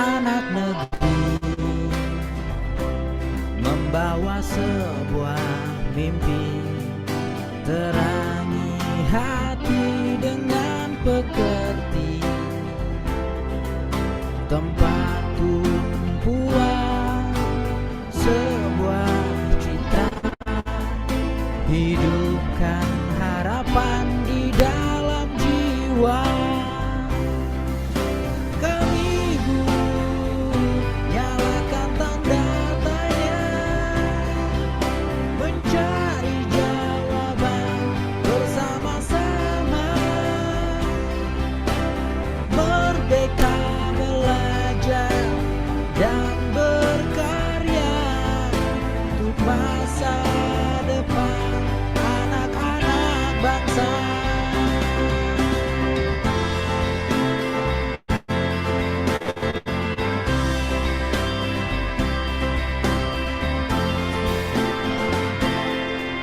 anak negeri, membawa sebuah mimpi, terangi hati dengan pekerti, tempat tumpuan sebuah cita, hidupkan harapan di dalam jiwa.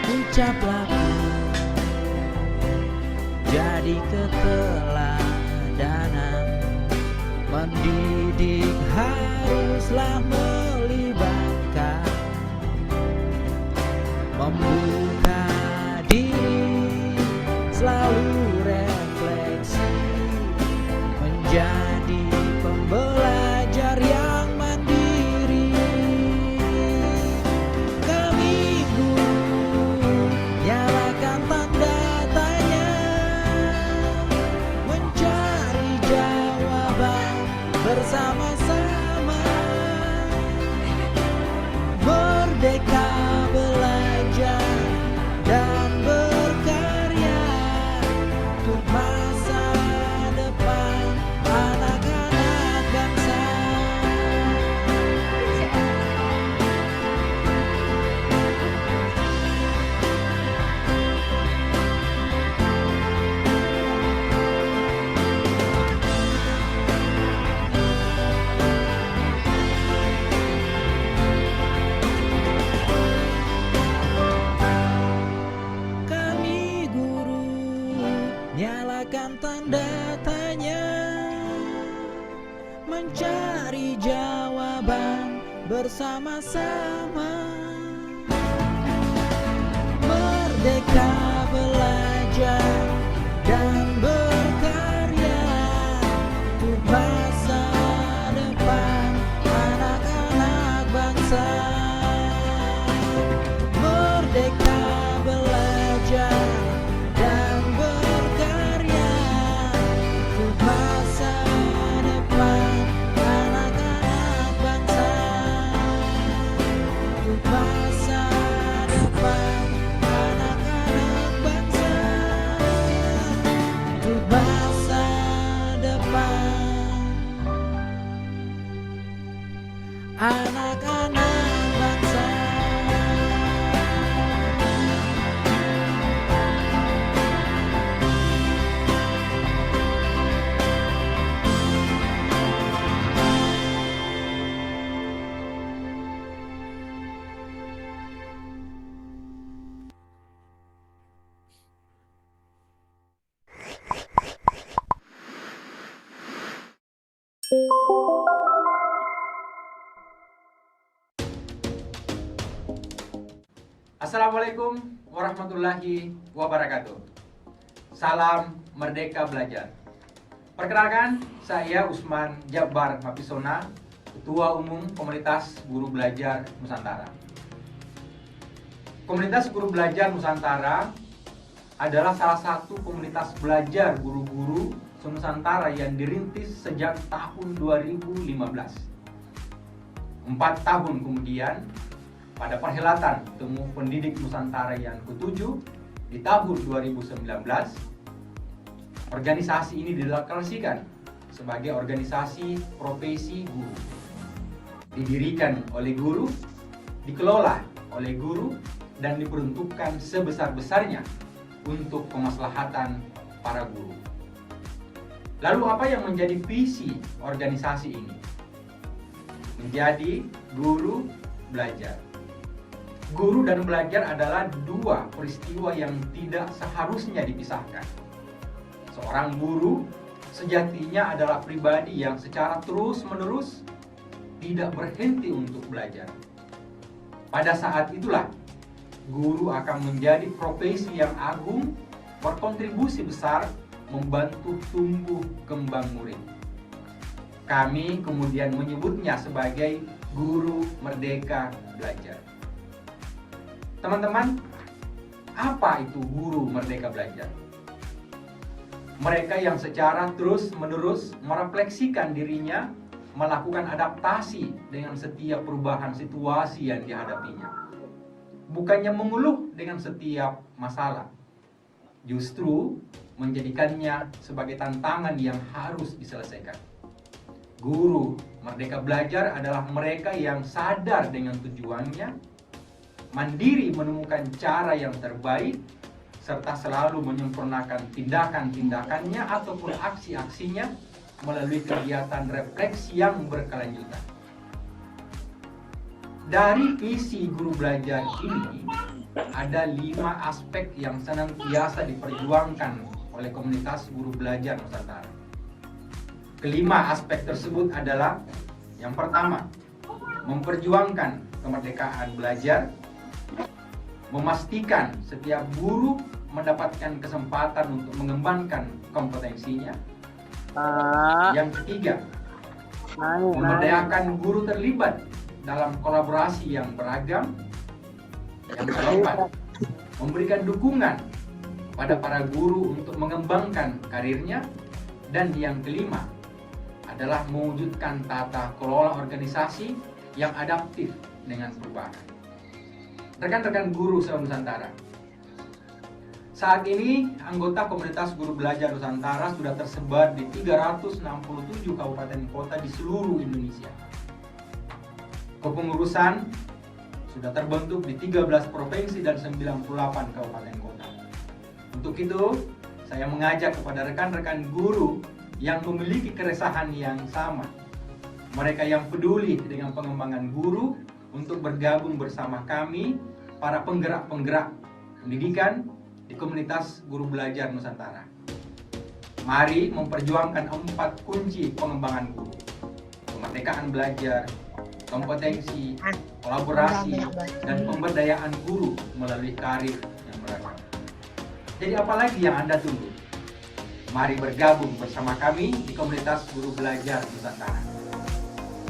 Ucaplah jadi keteladanan, mendidik haruslah melibatkan, membuka diri, selalu refleksi, menjadi pembelajar yang mandiri. Keminggu nyalakan tanda tanya, mencari jawaban bersama-sama, merdeka belajar dan berkarya untuk masa depan anak-anak bangsa. Kami guru nyalakan tanda tanya, mencari jawaban bersama-sama, merdeka belajar dan berkarya untuk masa depan anak-anak bangsa. Merdeka belajar dan berkarya untuk masa depan anak-anak bangsa, untuk masa depan anak-anak bangsa, untuk masa depan anak-anak bangsa. Assalamualaikum warahmatullahi wabarakatuh. Salam Merdeka Belajar. Perkenalkan, saya Usman Jabbar Mapisona, Ketua Umum Komunitas Guru Belajar Nusantara. Komunitas Guru Belajar Nusantara adalah salah satu komunitas belajar guru-guru se-Nusantara yang dirintis sejak tahun 2015. 4 tahun kemudian, pada perhelatan Temu Pendidik Nusantara yang ke-7 di tahun 2019, organisasi ini dideklarasikan sebagai organisasi profesi guru. Didirikan oleh guru, dikelola oleh guru, dan diperuntukkan sebesar-besarnya untuk kemaslahatan para guru. Lalu apa yang menjadi visi organisasi ini? Menjadi guru belajar. Guru dan belajar adalah dua peristiwa yang tidak seharusnya dipisahkan. Seorang guru sejatinya adalah pribadi yang secara terus-menerus tidak berhenti untuk belajar. Pada saat itulah guru akan menjadi profesi yang agung, berkontribusi besar, membantu tumbuh kembang murid. Kami kemudian menyebutnya sebagai guru merdeka belajar. Teman-teman, apa itu guru merdeka belajar? Mereka yang secara terus-menerus merefleksikan dirinya, melakukan adaptasi dengan setiap perubahan situasi yang dihadapinya. Bukannya mengeluh dengan setiap masalah, justru menjadikannya sebagai tantangan yang harus diselesaikan. Guru merdeka belajar adalah mereka yang sadar dengan tujuannya, mandiri menemukan cara yang terbaik, serta selalu menyempurnakan tindakan-tindakannya ataupun aksi-aksinya melalui kegiatan refleksi yang berkelanjutan. Dari visi guru belajar ini, ada 5 aspek yang senantiasa diperjuangkan oleh komunitas guru belajar Nusantara. Kelima aspek tersebut adalah: yang pertama, memperjuangkan kemerdekaan belajar, memastikan setiap guru mendapatkan kesempatan untuk mengembangkan kompetensinya. Yang ketiga, memberdayakan guru terlibat dalam kolaborasi yang beragam. Yang keempat, memberikan dukungan pada para guru untuk mengembangkan karirnya. Dan yang kelima adalah mewujudkan tata kelola organisasi yang adaptif dengan perubahan. Rekan-rekan guru se-Nusantara, saat ini anggota komunitas guru belajar Nusantara sudah tersebar di 367 kabupaten kota di seluruh Indonesia. Kepengurusan sudah terbentuk di 13 provinsi dan 98 kabupaten kota. Untuk itu, saya mengajak kepada rekan-rekan guru yang memiliki keresahan yang sama, mereka yang peduli dengan pengembangan guru, untuk bergabung bersama kami, para penggerak-penggerak pendidikan di komunitas guru belajar Nusantara. Mari memperjuangkan 4 kunci pengembangan guru: kemerdekaan belajar, kompetensi, kolaborasi, dan pemberdayaan guru melalui karir yang beragam. Jadi apalagi yang Anda tunggu? Mari bergabung bersama kami di komunitas guru belajar Nusantara.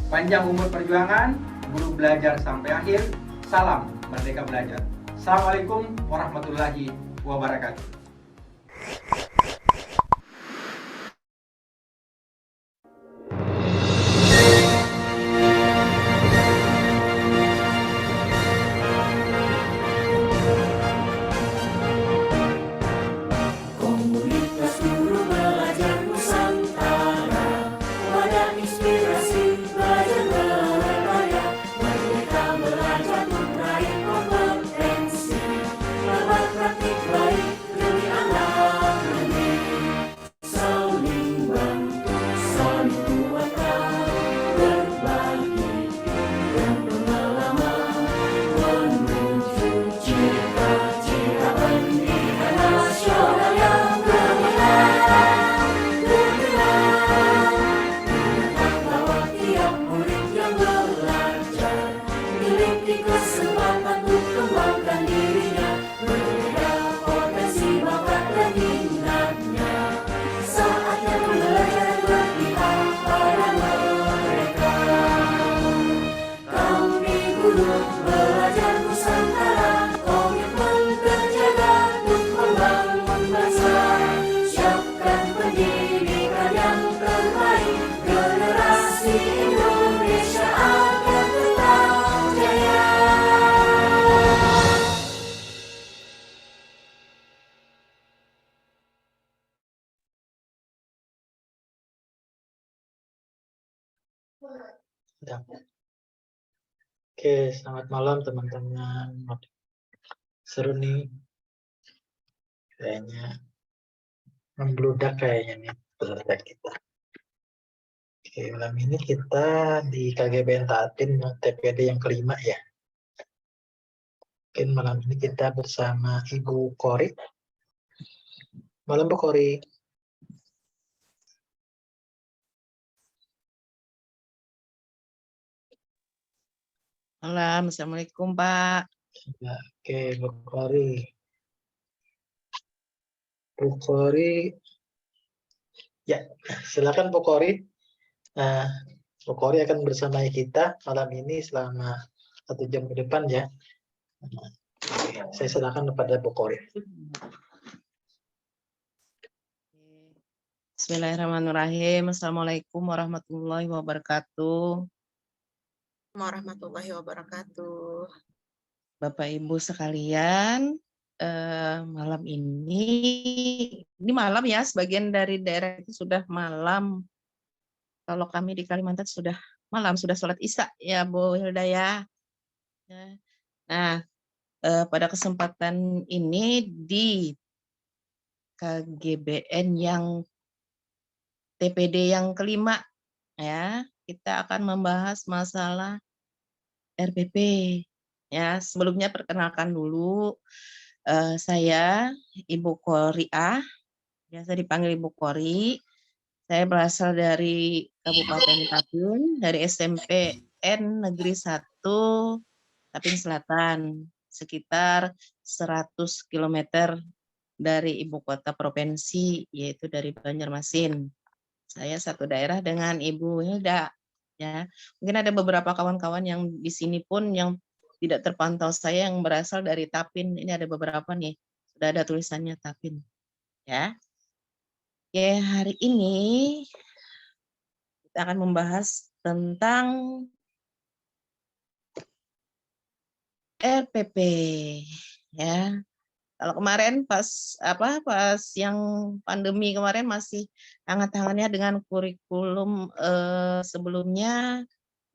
Panjang umur perjuangan, guru belajar sampai akhir. Salam Merdeka Belajar. Assalamualaikum warahmatullahi wabarakatuh. Komunitas guru belajar Nusantara, wadah inspirasi belajar berkarya, merdeka belajar meraih kompetensi, lewat praktik baik demi anak negeri, saling bantu, saling kuatkan, berbagi dan pengalaman menuju cita-cita pendidikan nasional yang bahwa tiap murid yang belajar memiliki kesempatan untuk kembangkan dirinya, berbeda potensi, bakat dan minatnya. Saatnya belajar berpihak pada mereka. Kami guru belajar Nusantara, komitmen terjaga untuk membangun bangsa. Siapkan pendidikan yang terbaik, generasi Indonesia akan tetap jaya. Ya. Oke, selamat malam teman-teman. Seru nih. Kayaknya membludak kayaknya nih peserta kita. Oke, malam ini kita di KGBN Tatin TPD yang kelima ya. Mungkin malam ini kita bersama Ibu Kori. Malam Bu Kori. Malam, Assalamualaikum Pak. Ya, oke, Bu Kori. Bu Kori, ya, silakan Bu Kori. Nah, Bu Kori akan bersama kita malam ini selama 1 jam ke depan ya. Oke, saya silakan kepada Bu Kori. Bismillahirrahmanirrahim. Assalamualaikum warahmatullahi wabarakatuh. Warahmatullahi wabarakatuh. Bapak Ibu sekalian, malam ini malam ya, sebagian dari daerah itu sudah malam. Kalau kami di Kalimantan sudah malam, sudah sholat Isya ya Bu Hilda ya. Nah, pada kesempatan ini di KGBN yang TPD yang kelima ya, kita akan membahas masalah RPP. Ya, sebelumnya perkenalkan dulu, saya Ibu Koriah, biasa dipanggil Ibu Kori. Saya berasal dari Kabupaten Tapin, dari SMPN Negeri 1 Tapin Selatan, sekitar 100 km dari ibu kota provinsi, yaitu dari Banjarmasin. Saya satu daerah dengan Ibu Hilda. Ya, mungkin ada beberapa kawan-kawan yang di sini pun yang tidak terpantau saya yang berasal dari Tapin. Ini ada beberapa nih, sudah ada tulisannya Tapin. Ya, oke, hari ini kita akan membahas tentang RPP. Ya, kalau kemarin pas yang pandemi kemarin masih hangat-hangatnya dengan kurikulum sebelumnya,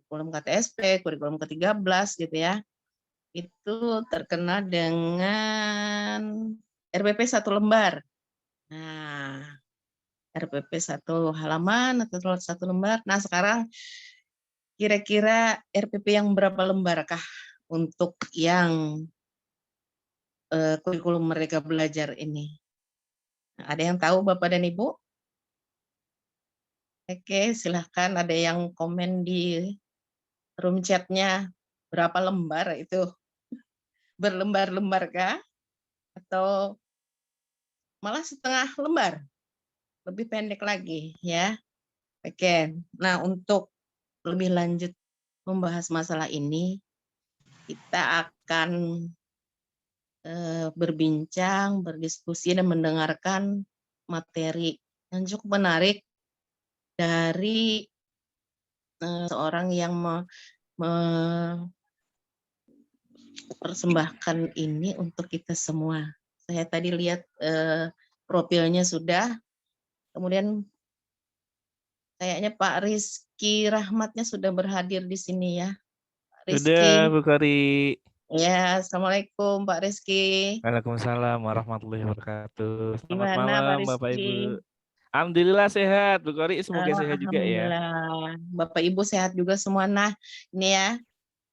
kurikulum KTSP, kurikulum ke-13 gitu ya. Itu terkena dengan RPP 1 lembar. Nah, RPP 1 halaman atau 1 lembar. Nah, sekarang kira-kira RPP yang berapa lembarkah untuk yang kurikulum Merdeka Belajar ini? Nah, ada yang tahu Bapak dan Ibu? Oke, silahkan ada yang komen di room chatnya berapa lembar itu? Berlembar-lembar kah? Atau malah setengah lembar? Lebih pendek lagi ya. Oke, nah untuk lebih lanjut membahas masalah ini, kita akan berbincang, berdiskusi, dan mendengarkan materi yang cukup menarik dari seorang yang mempersembahkan ini untuk kita semua. Saya tadi lihat profilnya sudah, kemudian kayaknya Pak Rizky Rahmatnya sudah berhadir di sini ya. Pak Rizky. Sudah, Bu Kori. Ya, Assalamualaikum Pak Rizky. Waalaikumsalam warahmatullahi wabarakatuh. Selamat Gimana Pak malam, Bapak Rizky? Ibu. Alhamdulillah sehat, Bu Kori. Semoga sehat juga ya. Alhamdulillah. Bapak Ibu sehat juga semua. Nah, ini ya.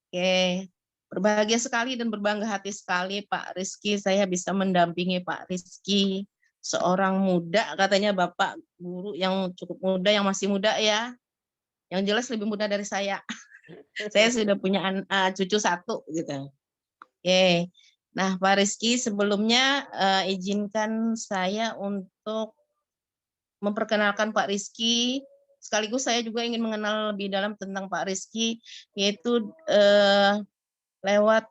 Oke. Berbahagia sekali dan berbangga hati sekali Pak Rizky. Saya bisa mendampingi Pak Rizky. Seorang muda, katanya Bapak guru yang cukup muda, yang masih muda ya. Yang jelas lebih muda dari saya. Saya sudah punya cucu 1 gitu. Oke. Nah, Pak Rizky, sebelumnya izinkan saya untuk memperkenalkan Pak Rizky. Sekaligus saya juga ingin mengenal lebih dalam tentang Pak Rizky, yaitu lewat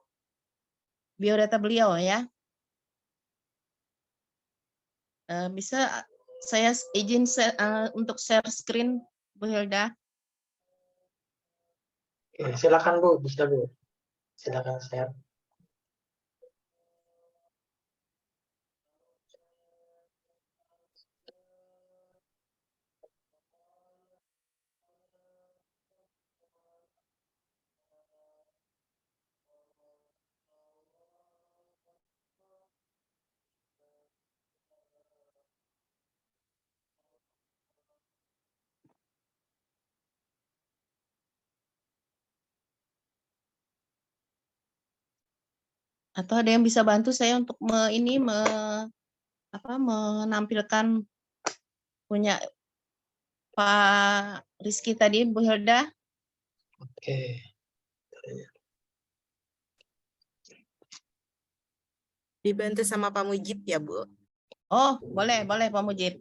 biodata beliau ya. Bisa saya izin untuk share screen, Bu Hilda? Oke, silakan Bu, bisa Bu. Silakan share. Atau ada yang bisa bantu saya untuk menampilkan punya Pak Rizky tadi, Bu Hilda? Oke. Dibantu sama Pak Mujib ya, Bu. Oh, boleh Pak Mujib.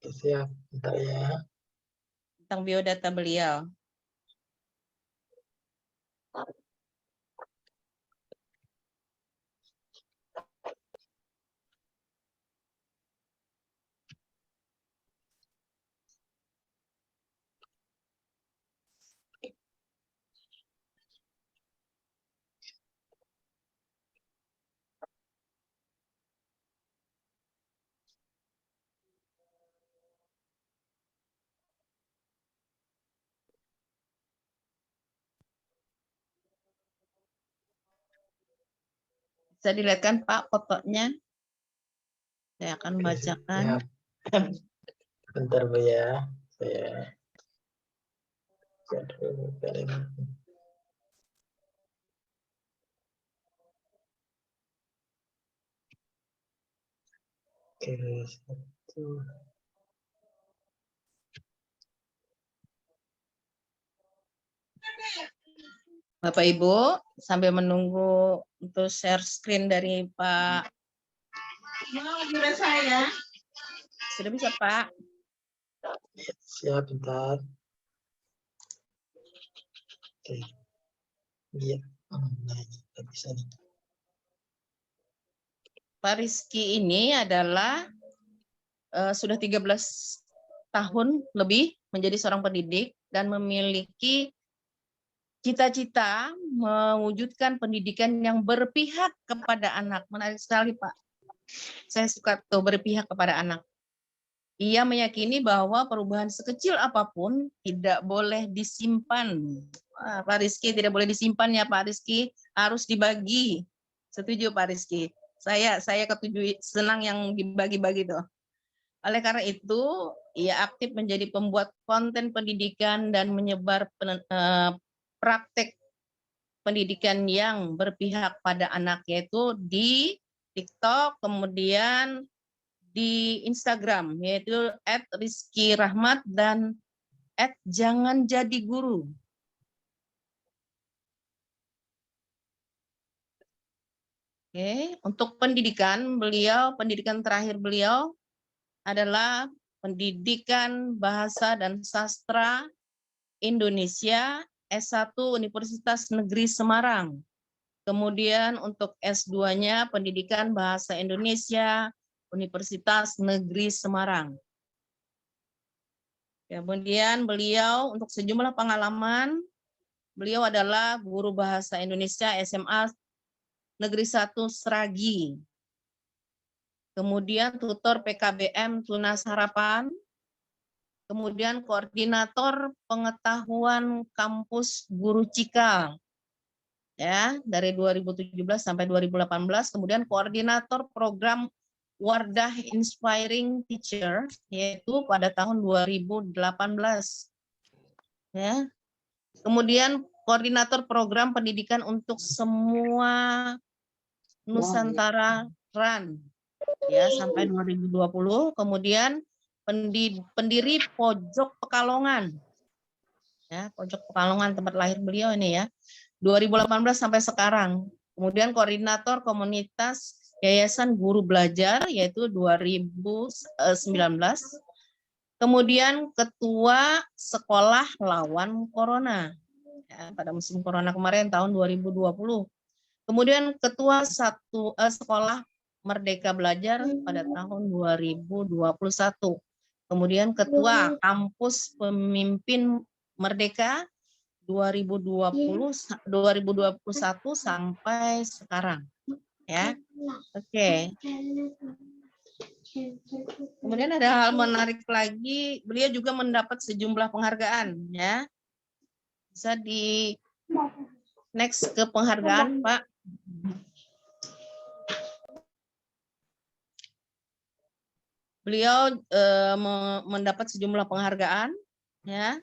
Oke, siap. Bentar ya. Tentang biodata beliau. Bisa dilihat kan Pak fotonya? Saya akan Oke, bacakan. siap. Bentar Bu ya. Saya buka dulu kalian. Oke, satu. Bapak Ibu, sambil menunggu untuk share screen dari Pak. Saya. Sudah bisa Pak? Siap, bentar. Oke. Iya. Nah, ini kita bisa nih. Pak Rizky ini adalah sudah 13 tahun lebih menjadi seorang pendidik dan memiliki cita-cita mewujudkan pendidikan yang berpihak kepada anak. Menarik sekali Pak. Saya suka tuh berpihak kepada anak. Ia meyakini bahwa perubahan sekecil apapun tidak boleh disimpan. Pak Rizky, tidak boleh disimpan ya Pak Rizky, harus dibagi. Setuju Pak Rizky. Saya ketujuh, senang yang dibagi-bagi tuh. Oleh karena itu, ia aktif menjadi pembuat konten pendidikan dan menyebar praktek pendidikan yang berpihak pada anak, yaitu di TikTok, kemudian di Instagram, yaitu @rizkyrahmat dan @janganjadiGuru. Oke, untuk pendidikan terakhir beliau adalah pendidikan bahasa dan sastra Indonesia S1 Universitas Negeri Semarang. Kemudian untuk S2-nya pendidikan bahasa Indonesia Universitas Negeri Semarang. Kemudian beliau untuk sejumlah pengalaman, beliau adalah guru bahasa Indonesia SMA Negeri 1 Sragi. Kemudian tutor PKBM Tunas Harapan. Kemudian koordinator pengetahuan kampus Guru Cikal. Ya, dari 2017 sampai 2018, kemudian koordinator program Wardah Inspiring Teacher, yaitu pada tahun 2018. Ya. Kemudian koordinator program pendidikan untuk semua Nusantara Run, ya, sampai 2020. Kemudian pendiri Pojok Pekalongan, ya, Pojok Pekalongan tempat lahir beliau ini ya, 2018 sampai sekarang. Kemudian koordinator komunitas Yayasan Guru Belajar, yaitu 2019. Kemudian ketua Sekolah Lawan Corona, ya, pada musim Corona kemarin tahun 2020. Kemudian ketua Sekolah Merdeka Belajar pada tahun 2021. Kemudian ketua Kampus Pemimpin Merdeka 2021 sampai sekarang. Ya. Oke. Kemudian ada hal menarik lagi, beliau juga mendapat sejumlah penghargaan, ya. Bisa di next ke penghargaan, Pak. Beliau mendapat sejumlah penghargaan, ya.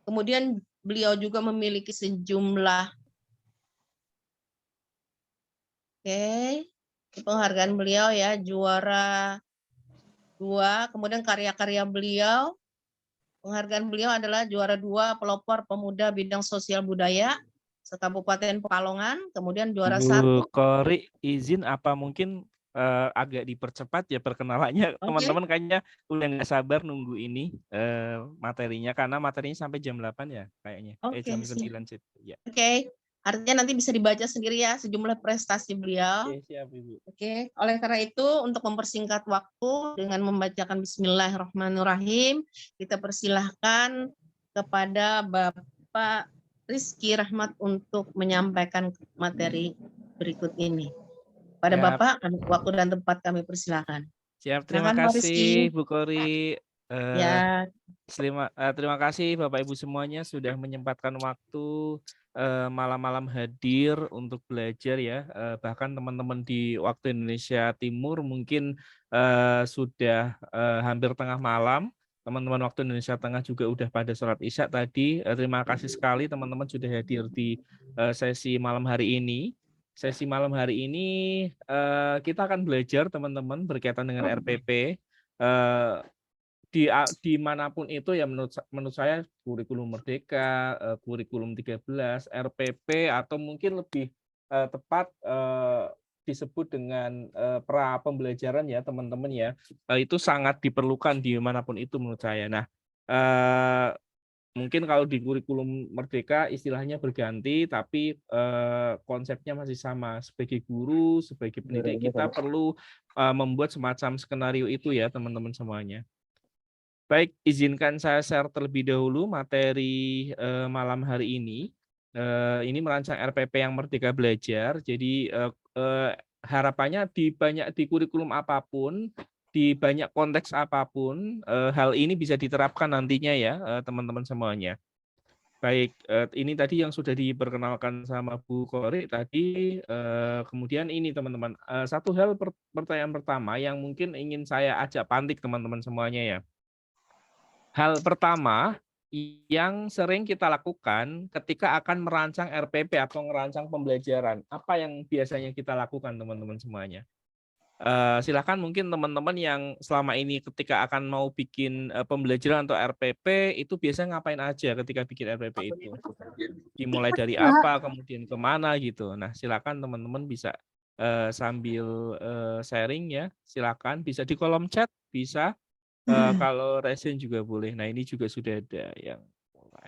Kemudian beliau juga memiliki sejumlah penghargaan beliau, ya, juara 2. Kemudian karya-karya beliau, penghargaan beliau adalah juara 2 pelopor pemuda bidang sosial budaya se-Kabupaten Pekalongan, kemudian juara Bu 1. Kori, izin apa mungkin agak dipercepat ya perkenalannya. Oke, Teman-teman kayaknya udah nggak sabar nunggu ini materinya karena materinya sampai jam 8 ya kayaknya. Jam oke, siap. 9 sih. Ya. Oke, artinya nanti bisa dibaca sendiri ya sejumlah prestasi beliau. Oke, siap Ibu. Oke, oleh karena itu untuk mempersingkat waktu dengan membacakan Bismillahirrahmanirrahim, kita persilahkan kepada Bapak Rizky Rahmat untuk menyampaikan materi berikut ini. Pada Siap. Bapak, waktu dan tempat kami persilahkan. Siap, terima Silakan, Pak Rizky. kasih Bu Kori. Ya, Terima kasih Bapak Ibu semuanya sudah menyempatkan waktu malam-malam hadir untuk belajar ya. Bahkan teman-teman di waktu Indonesia Timur mungkin sudah hampir tengah malam. Teman-teman waktu Indonesia Tengah juga udah pada sholat Isya tadi. Terima kasih sekali teman-teman sudah hadir di sesi malam hari ini. Sesi malam hari ini kita akan belajar teman-teman berkaitan dengan RPP. Dimanapun itu ya menurut saya kurikulum Merdeka, kurikulum 13, RPP atau mungkin lebih tepat disebut dengan pra pembelajaran ya teman-teman ya, itu sangat diperlukan dimanapun itu menurut saya. Nah, mungkin kalau di kurikulum Merdeka istilahnya berganti, tapi konsepnya masih sama. Sebagai guru, sebagai pendidik kita perlu membuat semacam skenario itu ya teman-teman semuanya. Baik, izinkan saya share terlebih dahulu materi malam hari ini. Ini merancang RPP yang Merdeka Belajar. Jadi harapannya di kurikulum apapun, di banyak konteks apapun, hal ini bisa diterapkan nantinya ya teman-teman semuanya. Baik, ini tadi yang sudah diperkenalkan sama Bu Kori tadi. Kemudian ini teman-teman, satu hal pertanyaan pertama yang mungkin ingin saya ajak pantik teman-teman semuanya ya. Hal pertama yang sering kita lakukan ketika akan merancang RPP atau merancang pembelajaran, apa yang biasanya kita lakukan teman-teman semuanya? Silakan mungkin teman-teman yang selama ini ketika akan mau bikin pembelajaran atau RPP itu biasanya ngapain aja ketika bikin RPP itu? Dimulai dari apa, kemudian kemana gitu. Nah, silakan teman-teman bisa sambil sharing ya, silakan bisa di kolom chat, bisa. Kalau resen juga boleh. Nah, ini juga sudah ada yang mulai.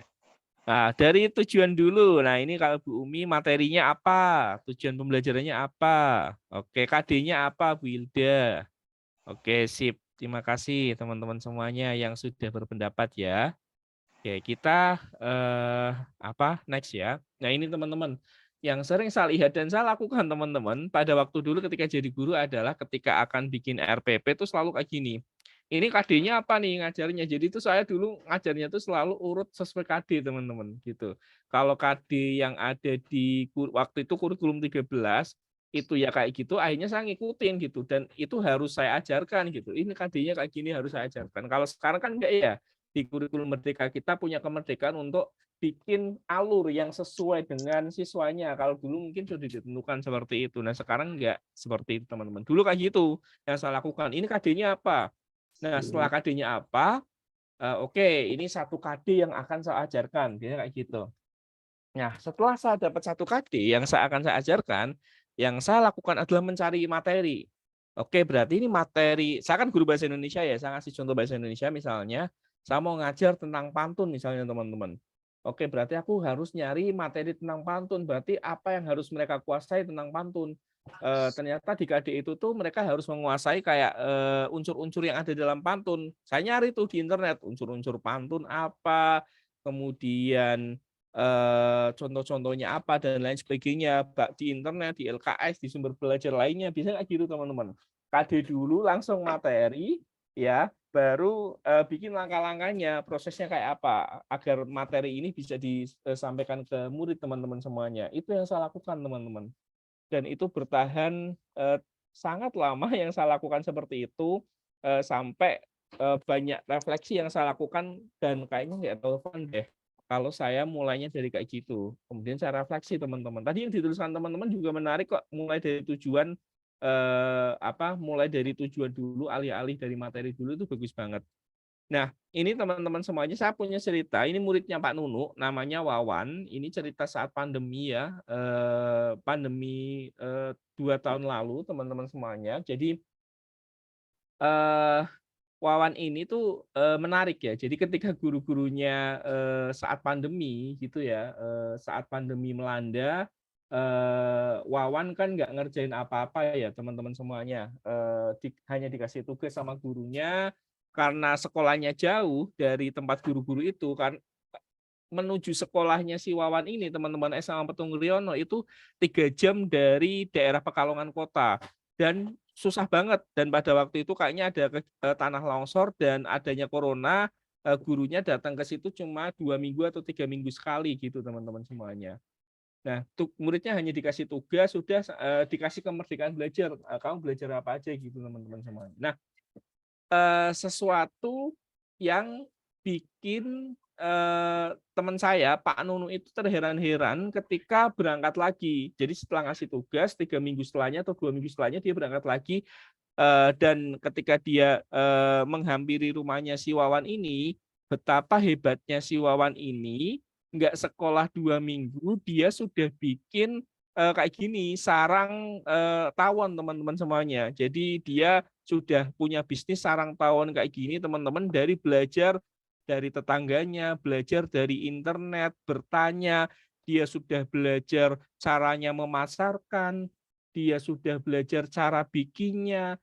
Nah, dari tujuan dulu. Nah, ini kalau Bu Umi materinya apa? Tujuan pembelajarannya apa? Oke, KD-nya apa, Bu Hilda? Oke, sip. Terima kasih teman-teman semuanya yang sudah berpendapat ya. Oke, kita next ya. Nah, ini teman-teman yang sering saya lihat dan saya lakukan teman-teman pada waktu dulu ketika jadi guru adalah ketika akan bikin RPP itu selalu kayak gini. Ini KD-nya apa nih ngajarnya? Jadi itu saya dulu ngajarnya itu selalu urut sesuai KD teman-teman gitu. Kalau KD yang ada di waktu itu kurikulum 13 itu ya kayak gitu, akhirnya saya ngikutin gitu dan itu harus saya ajarkan gitu. Ini KD-nya kayak gini harus saya ajarkan. Kalau sekarang kan enggak ya. Di kurikulum Merdeka kita punya kemerdekaan untuk bikin alur yang sesuai dengan siswanya. Kalau dulu mungkin sudah ditentukan seperti itu. Nah, sekarang enggak seperti itu teman-teman. Dulu kayak gitu yang saya lakukan. Ini KD-nya apa? Nah, setelah KD-nya apa? Oke, ini satu KD yang akan saya ajarkan, biasanya kayak gitu. Nah, setelah saya dapat satu KD yang akan saya ajarkan, yang saya lakukan adalah mencari materi. Oke, berarti ini materi, saya kan guru bahasa Indonesia ya, saya ngasih contoh bahasa Indonesia misalnya, saya mau ngajar tentang pantun misalnya teman-teman. Oke, berarti aku harus nyari materi tentang pantun, berarti apa yang harus mereka kuasai tentang pantun. Ternyata di KD itu tuh mereka harus menguasai kayak unsur-unsur yang ada dalam pantun. Saya nyari tuh di internet unsur-unsur pantun apa, kemudian contoh-contohnya apa dan lain sebagainya di internet, di LKS, di sumber belajar lainnya. Bisa nggak gitu teman-teman? KD dulu langsung materi ya, baru bikin langkah-langkahnya, prosesnya kayak apa agar materi ini bisa disampaikan ke murid teman-teman semuanya. Itu yang saya lakukan teman-teman. Dan itu bertahan sangat lama yang saya lakukan seperti itu sampai banyak refleksi yang saya lakukan dan kayaknya nggak relevan deh kalau saya mulainya dari kayak gitu. Kemudian saya refleksi teman-teman. Tadi yang dituliskan teman-teman juga menarik kok, mulai dari tujuan mulai dari tujuan dulu, alih-alih dari materi dulu itu bagus banget. Nah, ini teman-teman semuanya, saya punya cerita. Ini muridnya Pak Nunu, namanya Wawan. Ini cerita saat pandemi ya, pandemi 2 tahun lalu, teman-teman semuanya. Jadi eh, Wawan ini tuh menarik ya. Jadi ketika guru-gurunya saat pandemi gitu ya, saat pandemi melanda, Wawan kan nggak ngerjain apa-apa ya teman-teman semuanya. Hanya dikasih tugas sama gurunya karena sekolahnya jauh dari tempat guru-guru itu kan, menuju sekolahnya si Wawan ini teman-teman SMA Petung Riono itu 3 jam dari daerah Pekalongan kota dan susah banget, dan pada waktu itu kayaknya ada tanah longsor dan adanya corona, gurunya datang ke situ cuma 2 minggu atau 3 minggu sekali gitu teman-teman semuanya. Nah, muridnya hanya dikasih tugas, sudah dikasih kemerdekaan belajar, kamu belajar apa aja gitu teman-teman semuanya. Nah, sesuatu yang bikin teman saya Pak Nunu itu terheran-heran ketika berangkat lagi. Jadi setelah ngasih tugas 3 minggu setelahnya atau 2 minggu setelahnya dia berangkat lagi, dan ketika dia menghampiri rumahnya si Wawan ini, betapa hebatnya si Wawan ini, nggak sekolah 2 minggu dia sudah bikin kayak gini sarang tawon teman-teman semuanya. Jadi dia sudah punya bisnis sarang tawon kayak gini teman-teman, dari belajar dari tetangganya, belajar dari internet, bertanya, dia sudah belajar caranya memasarkan, dia sudah belajar cara bikinnya,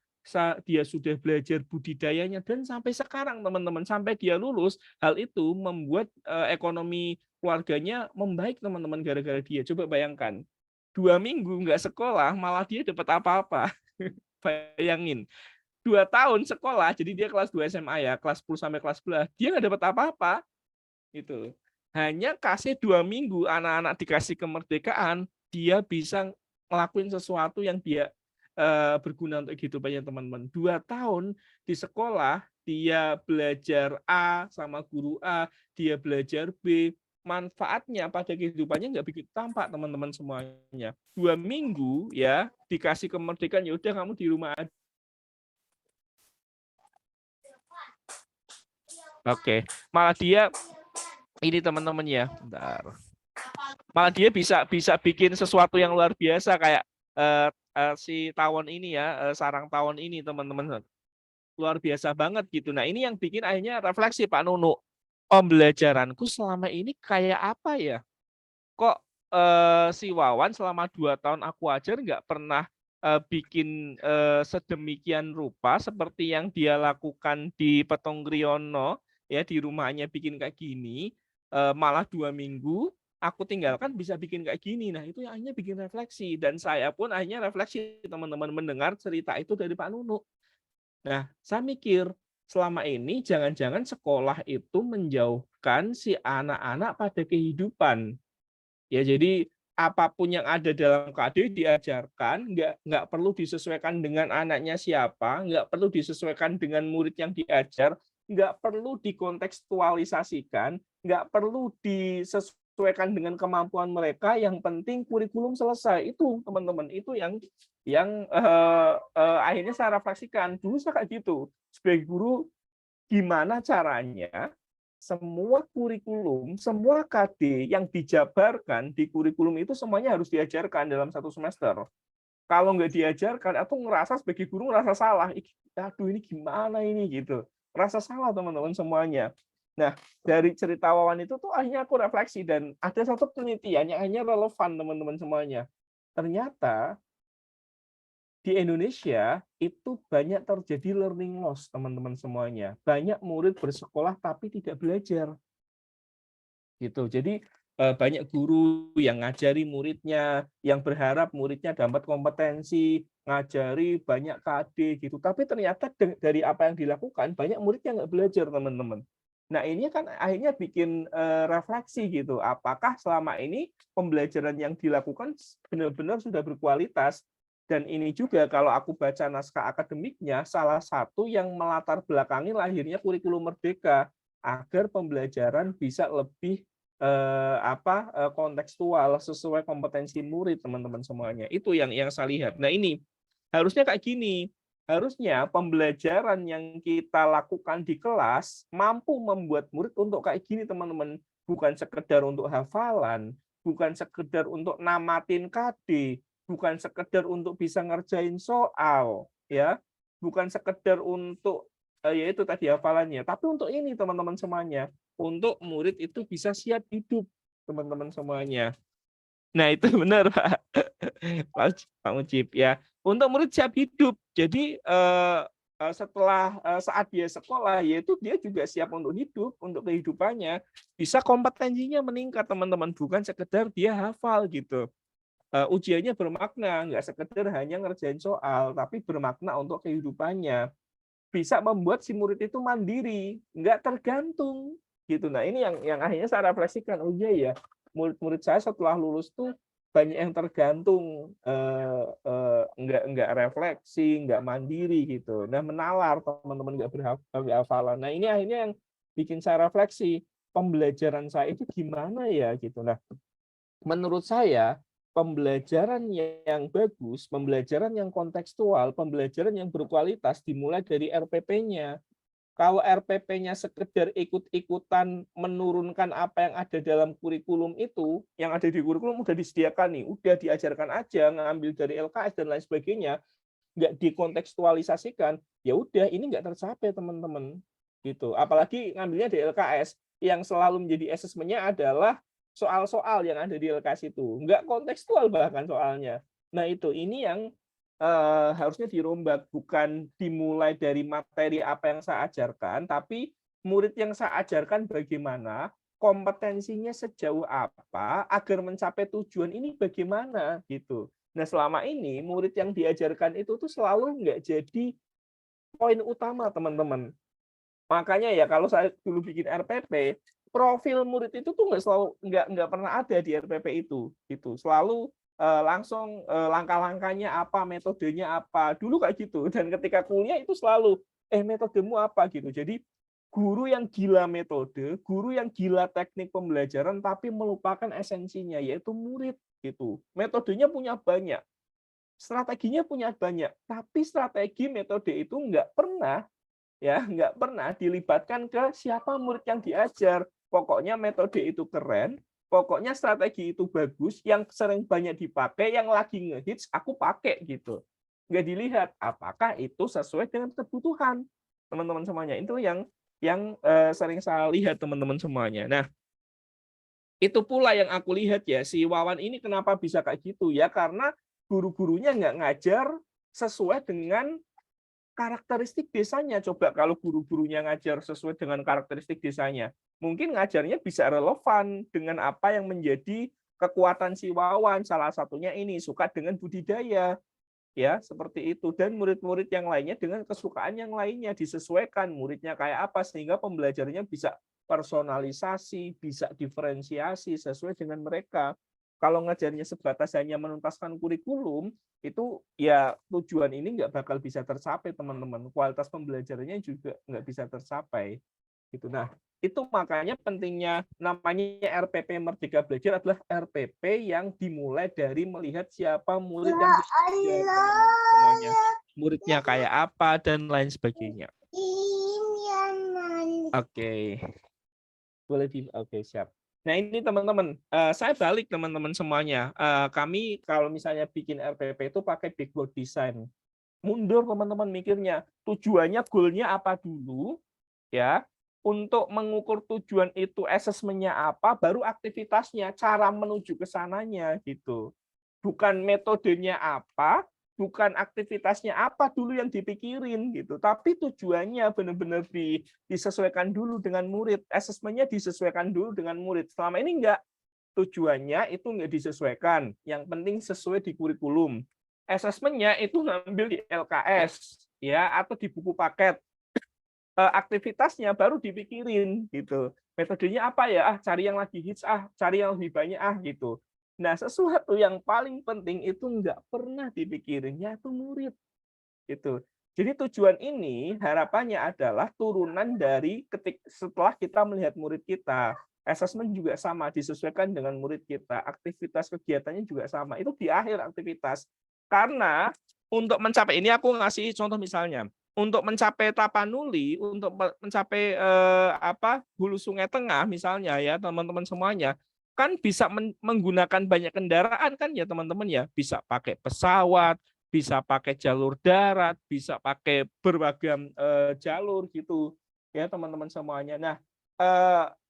dia sudah belajar budidayanya, dan sampai sekarang teman-teman, sampai dia lulus, hal itu membuat ekonomi keluarganya membaik teman-teman gara-gara dia. Coba bayangkan, 2 minggu nggak sekolah, malah dia dapat apa-apa. Bayangin. 2 tahun sekolah, jadi dia kelas 2 SMA ya, kelas 10 sampai kelas 11, dia nggak dapat apa-apa. Itu. Hanya kasih 2 minggu, anak-anak dikasih kemerdekaan, dia bisa ngelakuin sesuatu yang dia berguna untuk kehidupannya teman-teman. 2 tahun di sekolah, dia belajar A sama guru A, dia belajar B, manfaatnya pada kehidupannya nggak begitu tampak teman-teman semuanya. 2 minggu ya dikasih kemerdekaan, ya udah kamu di rumah aja. Oke, malah dia ini teman-teman ya, bentar. Malah dia bisa bikin sesuatu yang luar biasa kayak si tawon ini ya, sarang tawon ini teman-teman, luar biasa banget gitu. Nah ini yang bikin akhirnya refleksi Pak Nunu, pembelajaranku selama ini kayak apa ya? Kok si Wawan selama 2 tahun aku ajar nggak pernah bikin sedemikian rupa seperti yang dia lakukan di Petung Riono ya, di rumahnya bikin kayak gini, malah 2 minggu aku tinggalkan bisa bikin kayak gini. Nah itu yang akhirnya bikin refleksi, dan saya pun akhirnya refleksi teman-teman mendengar cerita itu dari Pak Nunu. Nah saya mikir selama ini jangan-jangan sekolah itu menjauhkan si anak-anak pada kehidupan. Ya, jadi apapun yang ada dalam KD diajarkan, nggak perlu disesuaikan dengan anaknya siapa, nggak perlu disesuaikan dengan murid yang diajar, nggak perlu dikontekstualisasikan, nggak perlu disesuaikan dengan kemampuan mereka. Yang penting kurikulum selesai. Itu teman-teman, itu yang akhirnya saya refleksikan. Dulu saya kayak gitu sebagai guru, gimana caranya semua kurikulum, semua KD yang dijabarkan di kurikulum itu semuanya harus diajarkan dalam 1 semester. Kalau nggak diajarkan, atau ngerasa sebagai guru ngerasa salah, aduh ini gimana ini gitu, rasa salah teman-teman semuanya. Nah dari cerita Wawan itu tuh akhirnya aku refleksi, dan ada satu penelitian yang hanya relevan teman-teman semuanya. Ternyata di Indonesia itu banyak terjadi learning loss teman-teman semuanya. Banyak murid bersekolah tapi tidak belajar. Gitu. Jadi banyak guru yang ngajari muridnya, yang berharap muridnya dapat kompetensi, ngajari banyak KD gitu. Tapi ternyata dari apa yang dilakukan banyak murid yang nggak belajar teman-teman. Nah ini kan akhirnya bikin refleksi gitu. Apakah selama ini pembelajaran yang dilakukan benar-benar sudah berkualitas? Dan ini juga kalau aku baca naskah akademiknya, salah satu yang melatar belakangi lahirnya kurikulum merdeka agar pembelajaran bisa lebih kontekstual sesuai kompetensi murid teman-teman semuanya. Itu yang saya lihat. Nah ini harusnya kayak gini. Harusnya pembelajaran yang kita lakukan di kelas mampu membuat murid untuk kayak gini, teman-teman. Bukan sekedar untuk hafalan, bukan sekedar untuk namatin KD, bukan sekedar untuk bisa ngerjain soal, ya. Bukan sekedar untuk yaitu tadi hafalannya, tapi untuk ini teman-teman semuanya, untuk murid itu bisa siap hidup, teman-teman semuanya. Nah, itu benar, Pak. Pak Mujib, ya. Untuk murid siap hidup. Jadi setelah saat dia sekolah, yaitu dia juga siap untuk hidup, untuk kehidupannya. Bisa kompetensinya meningkat, teman-teman. Bukan sekedar dia hafal gitu. Ujiannya bermakna, nggak sekedar hanya ngerjain soal, tapi bermakna untuk kehidupannya. Bisa membuat si murid itu mandiri, nggak tergantung gitu. Nah, ini yang akhirnya saya refleksikan. Oh iya ya, murid-murid saya setelah lulus tuh banyak yang tergantung, nggak refleksi, nggak mandiri gitu. Nah, menalar, teman-teman nggak berhafalan. Nah, ini akhirnya yang bikin saya refleksi, pembelajaran saya itu gimana ya gitu. Nah, menurut saya pembelajaran yang bagus, pembelajaran yang kontekstual, pembelajaran yang berkualitas dimulai dari RPP-nya. Kalau RPP-nya sekedar ikut-ikutan menurunkan apa yang ada dalam kurikulum itu, yang ada di kurikulum udah disediakan nih, udah diajarkan aja, ngambil dari LKS dan lain sebagainya, nggak dikontekstualisasikan, ya udah ini nggak tercapai, teman-teman. Gitu. Apalagi ngambilnya di LKS, yang selalu menjadi asesmennya adalah soal-soal yang ada di LKS itu, nggak kontekstual bahkan soalnya. Nah, ini yang harusnya dirombak, bukan dimulai dari materi apa yang saya ajarkan, tapi murid yang saya ajarkan bagaimana, kompetensinya sejauh apa, agar mencapai tujuan ini bagaimana gitu. Nah, selama ini murid yang diajarkan itu tuh selalu nggak jadi poin utama, teman-teman. Makanya ya kalau saya dulu bikin RPP, profil murid itu tuh nggak pernah ada di RPP itu gitu. Selalu langsung langkah-langkahnya apa, metodenya apa. Dulu kayak gitu. Dan ketika kuliah itu selalu metodemu apa gitu. Jadi guru yang gila metode, guru yang gila teknik pembelajaran tapi melupakan esensinya, yaitu murid gitu. Metodenya punya banyak, strateginya punya banyak, tapi strategi metode itu nggak pernah dilibatkan ke siapa murid yang diajar. Pokoknya metode itu keren, pokoknya strategi itu bagus, yang sering banyak dipakai, yang lagi ngehits aku pakai gitu. Nggak dilihat apakah itu sesuai dengan kebutuhan teman-teman semuanya. Itu yang sering saya lihat, teman-teman semuanya. Nah, itu pula yang aku lihat ya, si Wawan ini kenapa bisa kayak gitu ya, karena guru-gurunya nggak ngajar sesuai dengan karakteristik desanya. Coba kalau guru-gurunya ngajar sesuai dengan karakteristik desanya, mungkin ngajarnya bisa relevan dengan apa yang menjadi kekuatan si Wawan. Salah satunya ini, suka dengan budidaya, ya seperti itu. Dan murid-murid yang lainnya dengan kesukaan yang lainnya, disesuaikan muridnya kayak apa, sehingga pembelajarannya bisa personalisasi, bisa diferensiasi sesuai dengan mereka. Kalau ngajarnya sebatas hanya menuntaskan kurikulum, itu ya tujuan ini nggak bakal bisa tercapai, teman-teman. Kualitas pembelajarannya juga nggak bisa tercapai. Gitu. Nah, itu makanya pentingnya namanya RPP Merdeka Belajar adalah RPP yang dimulai dari melihat siapa murid yang diajar, semuanya. Muridnya kayak apa dan lain sebagainya. Oke. Boleh oke, siap. Nah, ini teman-teman, saya balik teman-teman semuanya. Kami kalau misalnya bikin RPP itu pakai backward design. Mundur teman-teman mikirnya. Tujuannya, goalnya apa dulu, ya. Untuk mengukur tujuan itu, asesmennya apa, baru aktivitasnya, cara menuju ke sananya gitu. Bukan metodenya apa, bukan aktivitasnya apa dulu yang dipikirin gitu, tapi tujuannya benar-benar disesuaikan dulu dengan murid, asesmennya disesuaikan dulu dengan murid. Selama ini enggak, tujuannya itu enggak disesuaikan, yang penting sesuai di kurikulum. Asesmennya itu ngambil di LKS ya, atau di buku paket. Aktivitasnya baru dipikirin gitu. Metodenya apa ya? Cari yang lagi hits cari yang lebih banyak gitu. Nah, sesuatu yang paling penting itu nggak pernah dipikirin, yaitu murid. Gitu. Jadi tujuan ini harapannya adalah turunan dari setelah kita melihat murid kita. Asesmen juga sama, disesuaikan dengan murid kita. Aktivitas kegiatannya juga sama. Itu di akhir aktivitas. Karena untuk mencapai ini aku ngasih contoh misalnya. Untuk mencapai Tapanuli, untuk mencapai Hulu Sungai Tengah misalnya ya teman-teman semuanya, kan bisa menggunakan banyak kendaraan kan ya teman-teman ya, bisa pakai pesawat, bisa pakai jalur darat, bisa pakai berbagai jalur gitu ya teman-teman semuanya. Nah,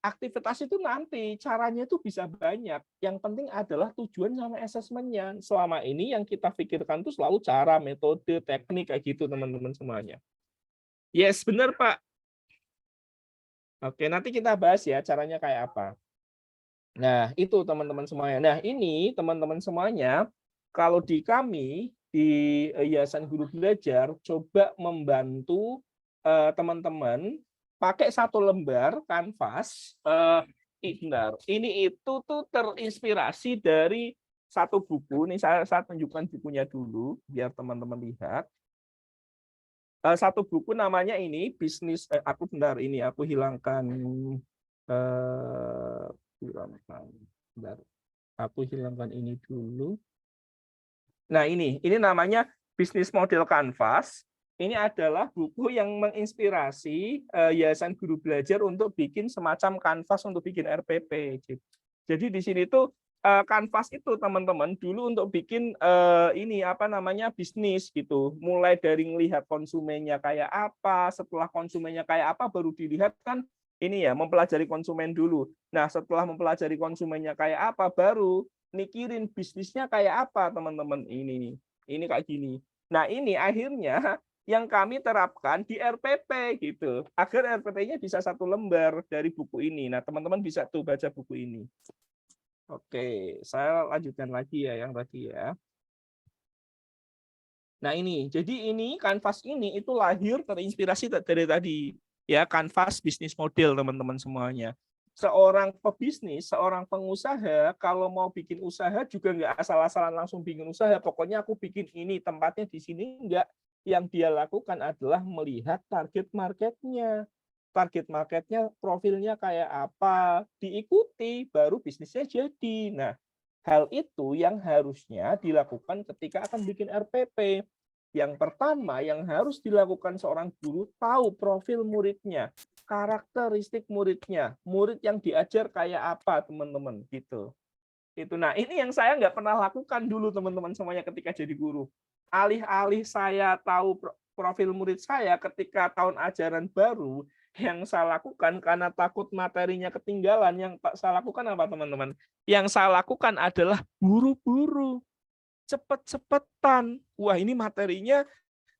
aktivitas itu nanti caranya itu bisa banyak. Yang penting adalah tujuan sama asesmennya. Selama ini yang kita pikirkan itu selalu cara, metode, teknik kayak gitu teman-teman semuanya. Yes, benar Pak. Oke, nanti kita bahas ya caranya kayak apa. Nah, itu teman-teman semuanya. Nah, ini teman-teman semuanya, kalau di kami, di Yayasan Guru Belajar, coba membantu teman-teman pakai satu lembar kanvas. Benar, ini itu tuh terinspirasi dari satu buku. Ini saya tunjukkan bukunya dulu, biar teman-teman lihat. Satu buku namanya ini bisnis. Aku hilangkan. Bentar. Aku hilangkan ini dulu. Nah ini namanya bisnis model kanvas. Ini adalah buku yang menginspirasi Yayasan Guru Belajar untuk bikin semacam kanvas untuk bikin RPP. Jadi di sini tuh kanvas itu teman-teman dulu untuk bikin bisnis gitu. Mulai dari melihat konsumennya kayak apa, setelah konsumennya kayak apa baru dilihat kan ini ya mempelajari konsumen dulu. Nah setelah mempelajari konsumennya kayak apa baru mikirin bisnisnya kayak apa teman-teman. Ini kayak gini. Nah ini akhirnya yang kami terapkan di RPP gitu, agar RPP-nya bisa satu lembar dari buku ini. Nah, teman-teman bisa tuh baca buku ini. Oke, saya lanjutkan lagi ya yang tadi ya. Nah, jadi ini kanvas ini itu lahir terinspirasi dari tadi ya, kanvas bisnis model teman-teman semuanya. Seorang pebisnis, seorang pengusaha kalau mau bikin usaha juga nggak asal-asalan langsung bikin usaha. Pokoknya aku bikin ini, tempatnya di sini enggak. Yang dia lakukan adalah melihat target marketnya. Target marketnya, profilnya kayak apa, diikuti, baru bisnisnya jadi. Nah, hal itu yang harusnya dilakukan ketika akan bikin RPP. Yang pertama yang harus dilakukan seorang guru, tahu profil muridnya, karakteristik muridnya, murid yang diajar kayak apa, teman-teman, gitu. Nah, ini yang saya nggak pernah lakukan dulu, teman-teman semuanya, ketika jadi guru. Alih-alih saya tahu profil murid saya ketika tahun ajaran baru, yang saya lakukan karena takut materinya ketinggalan, yang saya lakukan apa teman-teman? Yang saya lakukan adalah buru-buru, cepet-cepetan. Wah ini materinya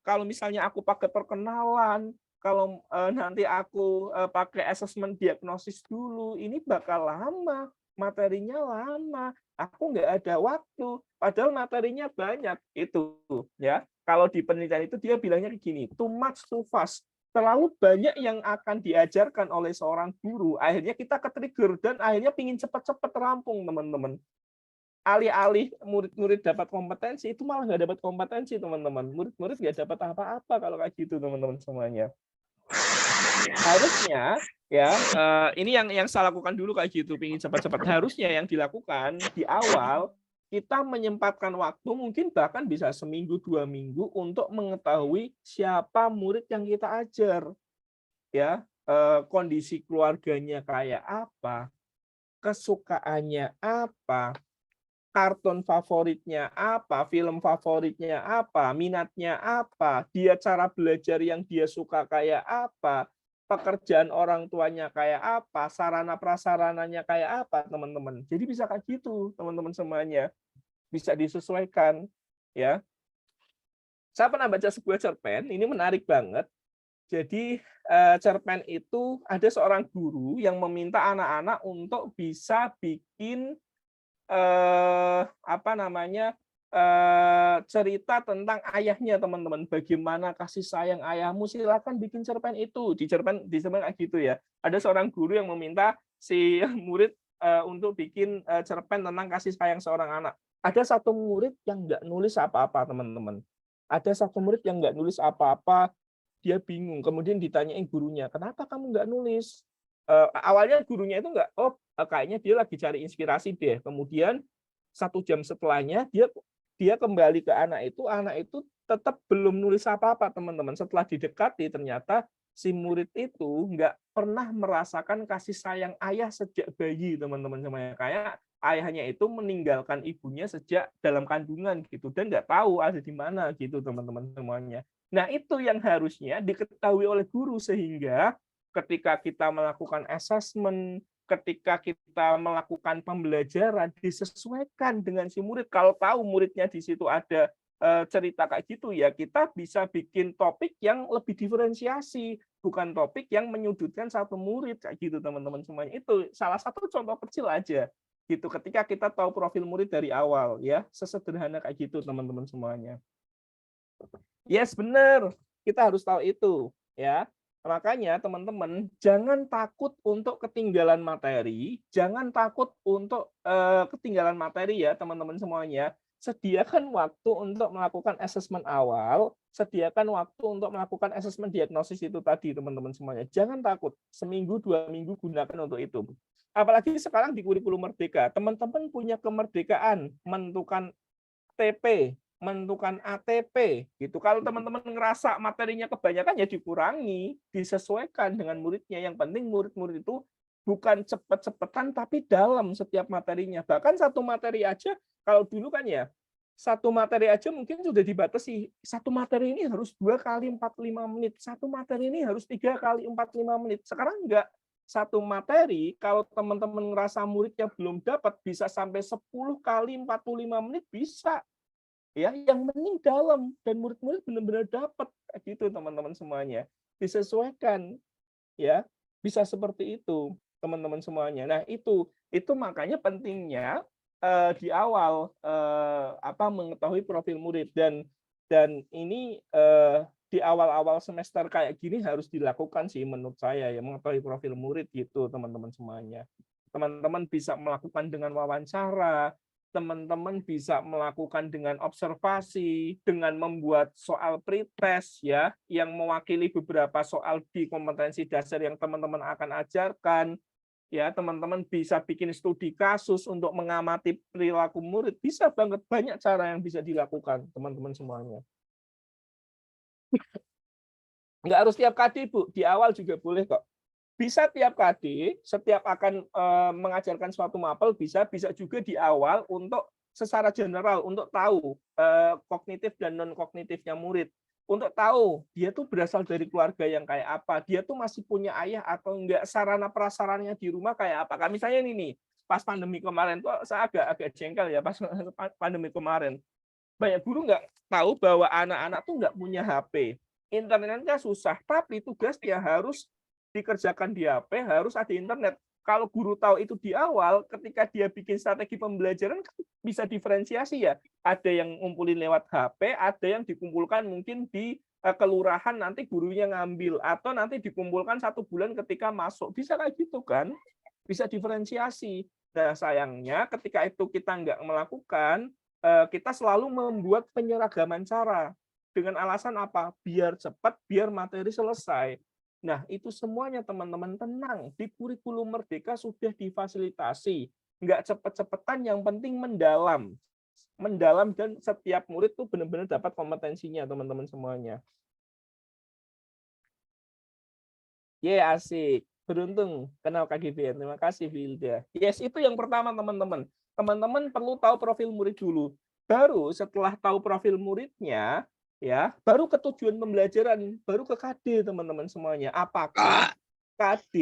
kalau misalnya aku pakai perkenalan, kalau nanti aku pakai asesmen diagnosis dulu, ini bakal lama, materinya lama. Aku nggak ada waktu, padahal materinya banyak itu ya. Kalau di penelitian itu dia bilangnya begini, too much too fast, terlalu banyak yang akan diajarkan oleh seorang guru. Akhirnya kita ke-trigger dan akhirnya pingin cepat-cepat rampung teman-teman. Alih-alih murid-murid dapat kompetensi, itu malah nggak dapat kompetensi teman-teman. Murid-murid nggak dapat apa-apa kalau kayak gitu teman-teman semuanya. Harusnya ya ini yang saya lakukan dulu kayak gitu, pingin cepat-cepat. Harusnya yang dilakukan di awal kita menyempatkan waktu mungkin bahkan bisa seminggu 2 minggu untuk mengetahui siapa murid yang kita ajar ya, kondisi keluarganya kayak apa, kesukaannya apa, kartun favoritnya apa, film favoritnya apa, minatnya apa, dia cara belajar yang dia suka kayak apa, pekerjaan orang tuanya kayak apa, sarana prasarananya kayak apa, teman-teman. Jadi bisa kayak gitu, teman-teman semuanya. Bisa disesuaikan, ya. Saya pernah baca sebuah cerpen, ini menarik banget. Jadi cerpen itu ada seorang guru yang meminta anak-anak untuk bisa bikin cerita tentang ayahnya, teman-teman. Bagaimana kasih sayang ayahmu, silakan bikin cerpen itu. Di cerpen kayak gitu ya. Ada seorang guru yang meminta si murid untuk bikin cerpen tentang kasih sayang seorang anak. Ada satu murid yang nggak nulis apa-apa, teman-teman. Ada satu murid yang nggak nulis apa-apa, dia bingung. Kemudian ditanyain gurunya, kenapa kamu nggak nulis? Awalnya gurunya itu nggak, kayaknya dia lagi cari inspirasi deh. Kemudian 1 jam setelahnya dia kembali ke anak itu tetap belum nulis apa-apa teman-teman. Setelah didekati ternyata si murid itu nggak pernah merasakan kasih sayang ayah sejak bayi teman-teman semuanya. Kayak ayahnya itu meninggalkan ibunya sejak dalam kandungan gitu dan nggak tahu ada di mana gitu teman-teman semuanya. Nah itu yang harusnya diketahui oleh guru sehingga ketika kita melakukan assessment, ketika kita melakukan pembelajaran disesuaikan dengan si murid. Kalau tahu muridnya di situ ada cerita kayak gitu ya kita bisa bikin topik yang lebih diferensiasi, bukan topik yang menyudutkan satu murid kayak gitu teman-teman semuanya. Itu salah satu contoh kecil aja gitu ketika kita tahu profil murid dari awal ya, sesederhana kayak gitu teman-teman semuanya. Yes, benar. Kita harus tahu itu ya. Makanya teman-teman jangan takut untuk ketinggalan materi, jangan takut untuk ketinggalan materi ya teman-teman semuanya. Sediakan waktu untuk melakukan asesmen awal, sediakan waktu untuk melakukan asesmen diagnosis itu tadi teman-teman semuanya. Jangan takut, seminggu 2 minggu gunakan untuk itu. Apalagi sekarang di kurikulum merdeka, teman-teman punya kemerdekaan menentukan TP, menentukan ATP gitu. Kalau teman-teman ngerasa materinya kebanyakan ya dikurangi, disesuaikan dengan muridnya. Yang penting murid-murid itu bukan cepet-cepetan tapi dalam setiap materinya. Bahkan satu materi aja kalau dulu kan ya satu materi aja mungkin sudah dibatasi. Satu materi ini harus 2 kali 45 menit. Satu materi ini harus 3 kali 45 menit. Sekarang enggak. Satu materi kalau teman-teman ngerasa muridnya belum dapat bisa sampai 10 kali 45 menit bisa. Ya, yang penting dalam dan murid-murid benar-benar dapat gitu teman-teman semuanya. Disesuaikan ya. Bisa seperti itu teman-teman semuanya. Nah, itu makanya pentingnya di awal mengetahui profil murid dan ini di awal-awal semester kayak gini harus dilakukan sih menurut saya ya, mengetahui profil murid gitu teman-teman semuanya. Teman-teman bisa melakukan dengan wawancara, teman-teman bisa melakukan dengan observasi, dengan membuat soal pretest ya yang mewakili beberapa soal di kompetensi dasar yang teman-teman akan ajarkan. Ya, teman-teman bisa bikin studi kasus untuk mengamati perilaku murid. Bisa banget, banyak cara yang bisa dilakukan, teman-teman semuanya. Nggak harus tiap KD, Bu. Di awal juga boleh kok. Bisa tiap KD, setiap akan mengajarkan suatu mapel, bisa juga di awal untuk secara general, untuk tahu kognitif dan non-kognitifnya murid. Untuk tahu dia tuh berasal dari keluarga yang kayak apa, dia tuh masih punya ayah atau enggak, sarana prasarannya di rumah kayak apa. Kayak misalnya ini nih, pas pandemi kemarin tuh saya agak jengkel ya pas pandemi kemarin. Banyak guru nggak tahu bahwa anak-anak tuh nggak punya HP. Internetnya susah, tapi tugas dia harus dikerjakan di HP, harus ada internet. Kalau guru tahu itu di awal, ketika dia bikin strategi pembelajaran bisa diferensiasi ya. Ada yang ngumpulin lewat HP, ada yang dikumpulkan mungkin di kelurahan nanti gurunya ngambil, atau nanti dikumpulkan 1 bulan ketika masuk. Bisa kayak gitu kan? Bisa diferensiasi. Nah sayangnya ketika itu kita nggak melakukan, kita selalu membuat penyeragaman cara. Dengan alasan apa? Biar cepat, biar materi selesai. Nah, itu semuanya teman-teman tenang. Di kurikulum merdeka sudah difasilitasi. Nggak cepet-cepetan, yang penting mendalam. Mendalam dan setiap murid tuh benar-benar dapat kompetensinya, teman-teman semuanya. Asik. Beruntung kenal KGBN. Terima kasih, Wilda. Yes, itu yang pertama, teman-teman. Teman-teman perlu tahu profil murid dulu. Baru setelah tahu profil muridnya, ya, baru ke tujuan pembelajaran, baru ke KD teman-teman semuanya. Apakah KD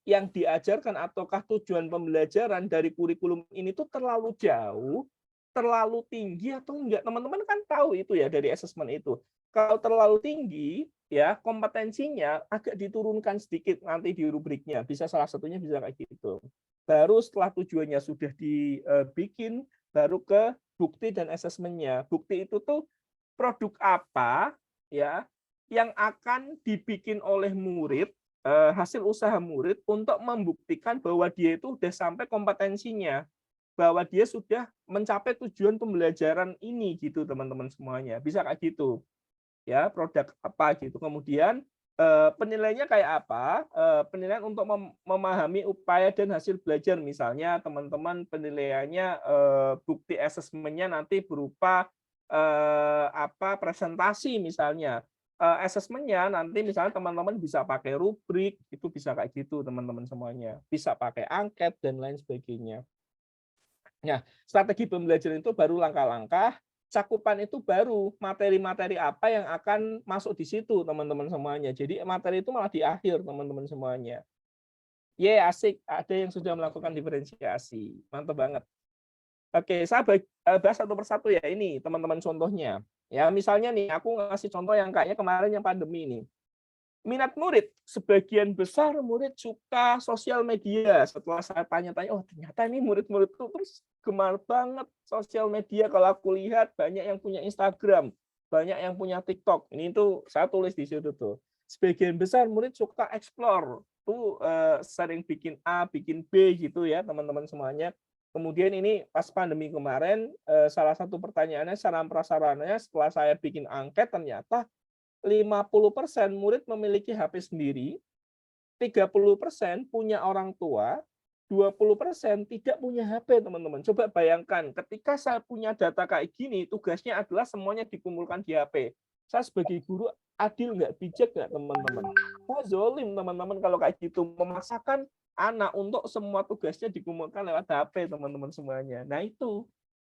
yang diajarkan ataukah tujuan pembelajaran dari kurikulum ini tuh terlalu jauh, terlalu tinggi atau enggak? Teman-teman kan tahu itu ya dari asesmen itu. Kalau terlalu tinggi, ya kompetensinya agak diturunkan sedikit nanti di rubriknya. Bisa salah satunya bisa kayak gitu. Baru setelah tujuannya sudah dibikin, baru ke bukti dan asesmennya. Bukti itu tuh produk apa ya yang akan dibikin oleh murid, hasil usaha murid untuk membuktikan bahwa dia itu sudah sampai kompetensinya, bahwa dia sudah mencapai tujuan pembelajaran ini gitu teman-teman semuanya. Bisa kayak gitu ya, produk apa gitu. Kemudian penilaiannya kayak apa? Penilaian untuk memahami upaya dan hasil belajar, misalnya teman-teman penilaiannya bukti asesmennya nanti berupa presentasi misalnya. Asesmennya nanti misalnya teman-teman bisa pakai rubrik, itu bisa kayak gitu teman-teman semuanya. Bisa pakai angket dan lain sebagainya. Nah, strategi pembelajaran itu baru langkah-langkah, cakupan itu baru materi-materi apa yang akan masuk di situ teman-teman semuanya. Jadi materi itu malah di akhir teman-teman semuanya. Asik, ada yang sudah melakukan diferensiasi. Mantap banget. Oke, saya bahas satu persatu ya ini teman-teman contohnya. Ya, misalnya nih aku ngasih contoh yang kayaknya kemarin yang pandemi ini. Minat murid, sebagian besar murid suka sosial media. Setelah saya tanya-tanya, oh ternyata ini murid-murid itu terus gemar banget sosial media. Kalau aku lihat banyak yang punya Instagram, banyak yang punya TikTok. Ini tuh saya tulis di situ tuh. Sebagian besar murid suka explore, tuh sering bikin A, bikin B gitu ya teman-teman semuanya. Kemudian ini pas pandemi kemarin, salah satu pertanyaannya sarana prasarananya setelah saya bikin angket ternyata 50% murid memiliki HP sendiri, 30% punya orang tua, 20% tidak punya HP, teman-teman. Coba bayangkan, ketika saya punya data kayak gini, tugasnya adalah semuanya dikumpulkan di HP. Saya sebagai guru adil nggak, bijak nggak, teman-teman? Saya zolim, teman-teman, kalau kayak gitu. Memaksakan anak untuk semua tugasnya dikumpulkan lewat HP, teman-teman semuanya. Nah, itu.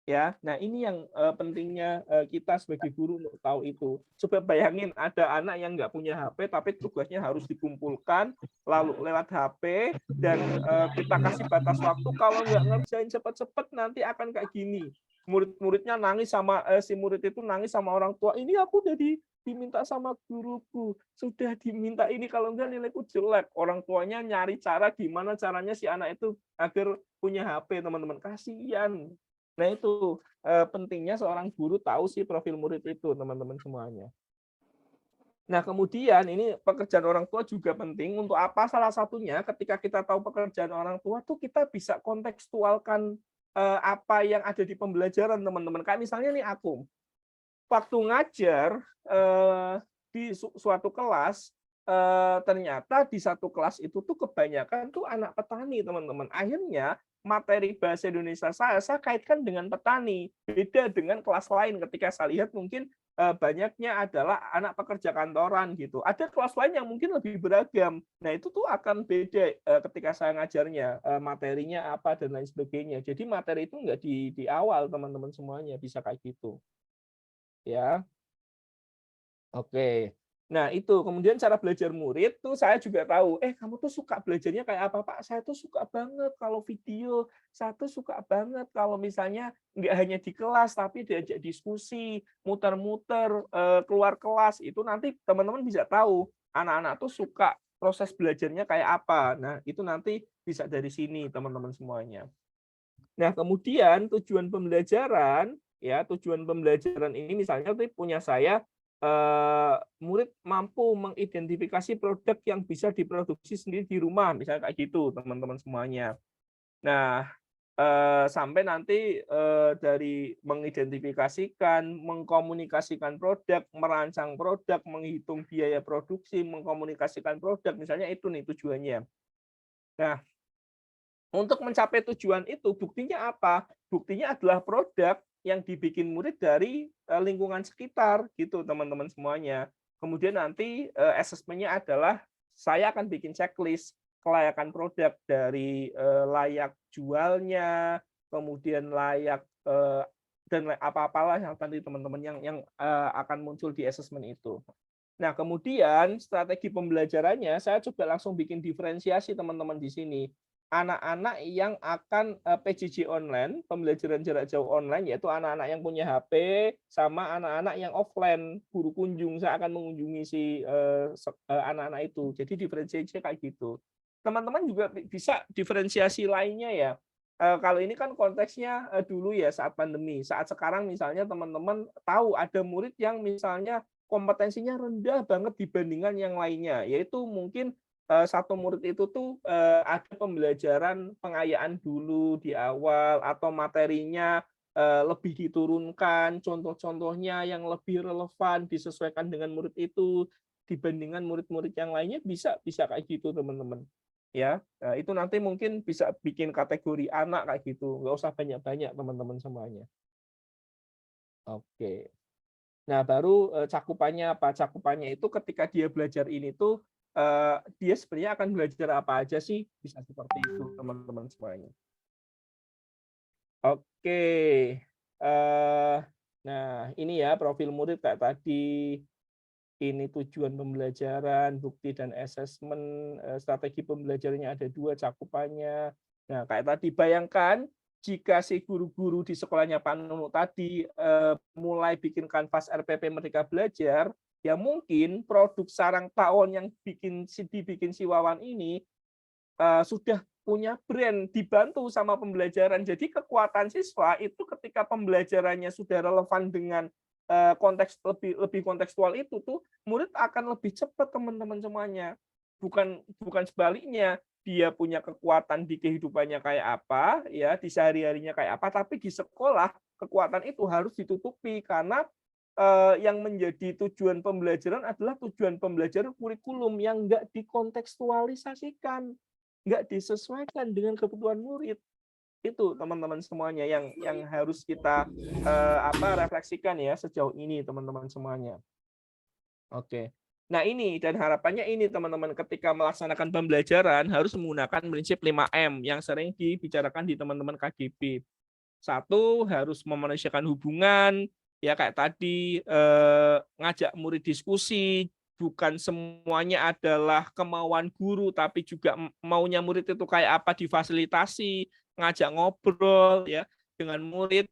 Ya, nah ini yang pentingnya kita sebagai guru untuk tahu itu. Coba bayangin ada anak yang nggak punya HP tapi tugasnya harus dikumpulkan lalu lewat HP dan kita kasih batas waktu kalau nggak ngerjain cepat-cepat nanti akan kayak gini. Murid-muridnya nangis sama si murid itu nangis sama orang tua. Ini aku udah diminta sama guruku, sudah diminta ini kalau enggak nilaiku jelek. Orang tuanya nyari cara gimana caranya si anak itu agar punya HP, teman-teman. Kasihan. Nah itu pentingnya seorang guru tahu sih profil murid itu teman-teman semuanya. Nah kemudian ini pekerjaan orang tua juga penting untuk apa? Salah satunya ketika kita tahu pekerjaan orang tua tuh kita bisa kontekstualkan apa yang ada di pembelajaran teman-teman. Kayak misalnya nih aku waktu ngajar di suatu kelas ternyata di satu kelas itu tuh kebanyakan tuh anak petani teman-teman. Akhirnya materi bahasa Indonesia saya kaitkan dengan petani. Beda dengan kelas lain ketika saya lihat mungkin banyaknya adalah anak pekerja kantoran gitu. Ada kelas lain yang mungkin lebih beragam. Nah, itu tuh akan beda ketika saya ngajarnya, materinya apa dan lain sebagainya. Jadi materi itu enggak di awal teman-teman semuanya bisa kayak gitu. Ya. Oke. Nah, itu kemudian cara belajar murid tuh saya juga tahu, kamu tuh suka belajarnya kayak apa, Pak? Saya tuh suka banget kalau video, saya tuh suka banget kalau misalnya nggak hanya di kelas, tapi diajak diskusi, muter-muter, keluar kelas, itu nanti teman-teman bisa tahu, anak-anak tuh suka proses belajarnya kayak apa. Nah, itu nanti bisa dari sini, teman-teman semuanya. Nah, kemudian tujuan pembelajaran ini misalnya punya saya, murid mampu mengidentifikasi produk yang bisa diproduksi sendiri di rumah, misalnya kayak gitu, teman-teman semuanya. Nah, sampai nanti dari mengidentifikasikan, mengkomunikasikan produk, merancang produk, menghitung biaya produksi, mengkomunikasikan produk, misalnya itu nih tujuannya. Nah, untuk mencapai tujuan itu, buktinya apa? Buktinya adalah produk yang dibikin murid dari lingkungan sekitar gitu teman-teman semuanya. Kemudian nanti asesmennya adalah saya akan bikin checklist kelayakan produk dari layak jualnya, kemudian layak dan apa-apalah yang tadi teman-teman yang akan muncul di asesmen itu. Nah, kemudian strategi pembelajarannya saya coba langsung bikin diferensiasi teman-teman di sini. Anak-anak yang akan PJJ online, pembelajaran jarak jauh online, yaitu anak-anak yang punya HP, sama anak-anak yang offline, guru kunjung, saya akan mengunjungi si anak-anak itu. Jadi diferensiasi kayak gitu. Teman-teman juga bisa diferensiasi lainnya ya. Kalau ini kan konteksnya dulu ya saat pandemi. Saat sekarang misalnya teman-teman tahu ada murid yang misalnya kompetensinya rendah banget dibandingkan yang lainnya, yaitu mungkin satu murid itu tuh ada pembelajaran pengayaan dulu di awal atau materinya lebih diturunkan, contoh-contohnya yang lebih relevan disesuaikan dengan murid itu dibandingkan murid-murid yang lainnya bisa kayak gitu teman-teman. Ya, itu nanti mungkin bisa bikin kategori anak kayak gitu, nggak usah banyak-banyak teman-teman semuanya. Oke. Nah, baru cakupannya apa? Cakupannya itu ketika dia belajar ini tuh dia sebenarnya akan belajar apa aja sih? Bisa seperti itu, teman-teman semuanya. Oke. Nah, ini ya profil murid kayak tadi. Ini tujuan pembelajaran, bukti dan asesmen, strategi pembelajarannya ada 2 cakupannya. Nah, kayak tadi bayangkan jika si guru-guru di sekolahnya Pak Nunu tadi mulai bikin kanvas RPP Merdeka Belajar, ya mungkin produk sarang tawon yang dibikin si Wawan ini sudah punya brand, dibantu sama pembelajaran. Jadi kekuatan siswa itu ketika pembelajarannya sudah relevan dengan konteks lebih kontekstual itu tuh murid akan lebih cepat teman-teman semuanya. Bukan sebaliknya, dia punya kekuatan di kehidupannya kayak apa, ya di sehari-harinya kayak apa, tapi di sekolah kekuatan itu harus ditutupi karena yang menjadi tujuan pembelajaran adalah tujuan pembelajaran kurikulum yang enggak dikontekstualisasikan, enggak disesuaikan dengan kebutuhan murid. Itu teman-teman semuanya yang harus kita refleksikan ya sejauh ini teman-teman semuanya. Oke. Nah, ini dan harapannya ini teman-teman ketika melaksanakan pembelajaran harus menggunakan prinsip 5M yang sering dibicarakan di teman-teman KGB. 1, harus memanusiakan hubungan, ya kayak tadi ngajak murid diskusi, bukan semuanya adalah kemauan guru, tapi juga maunya murid itu kayak apa difasilitasi, ngajak ngobrol ya dengan murid.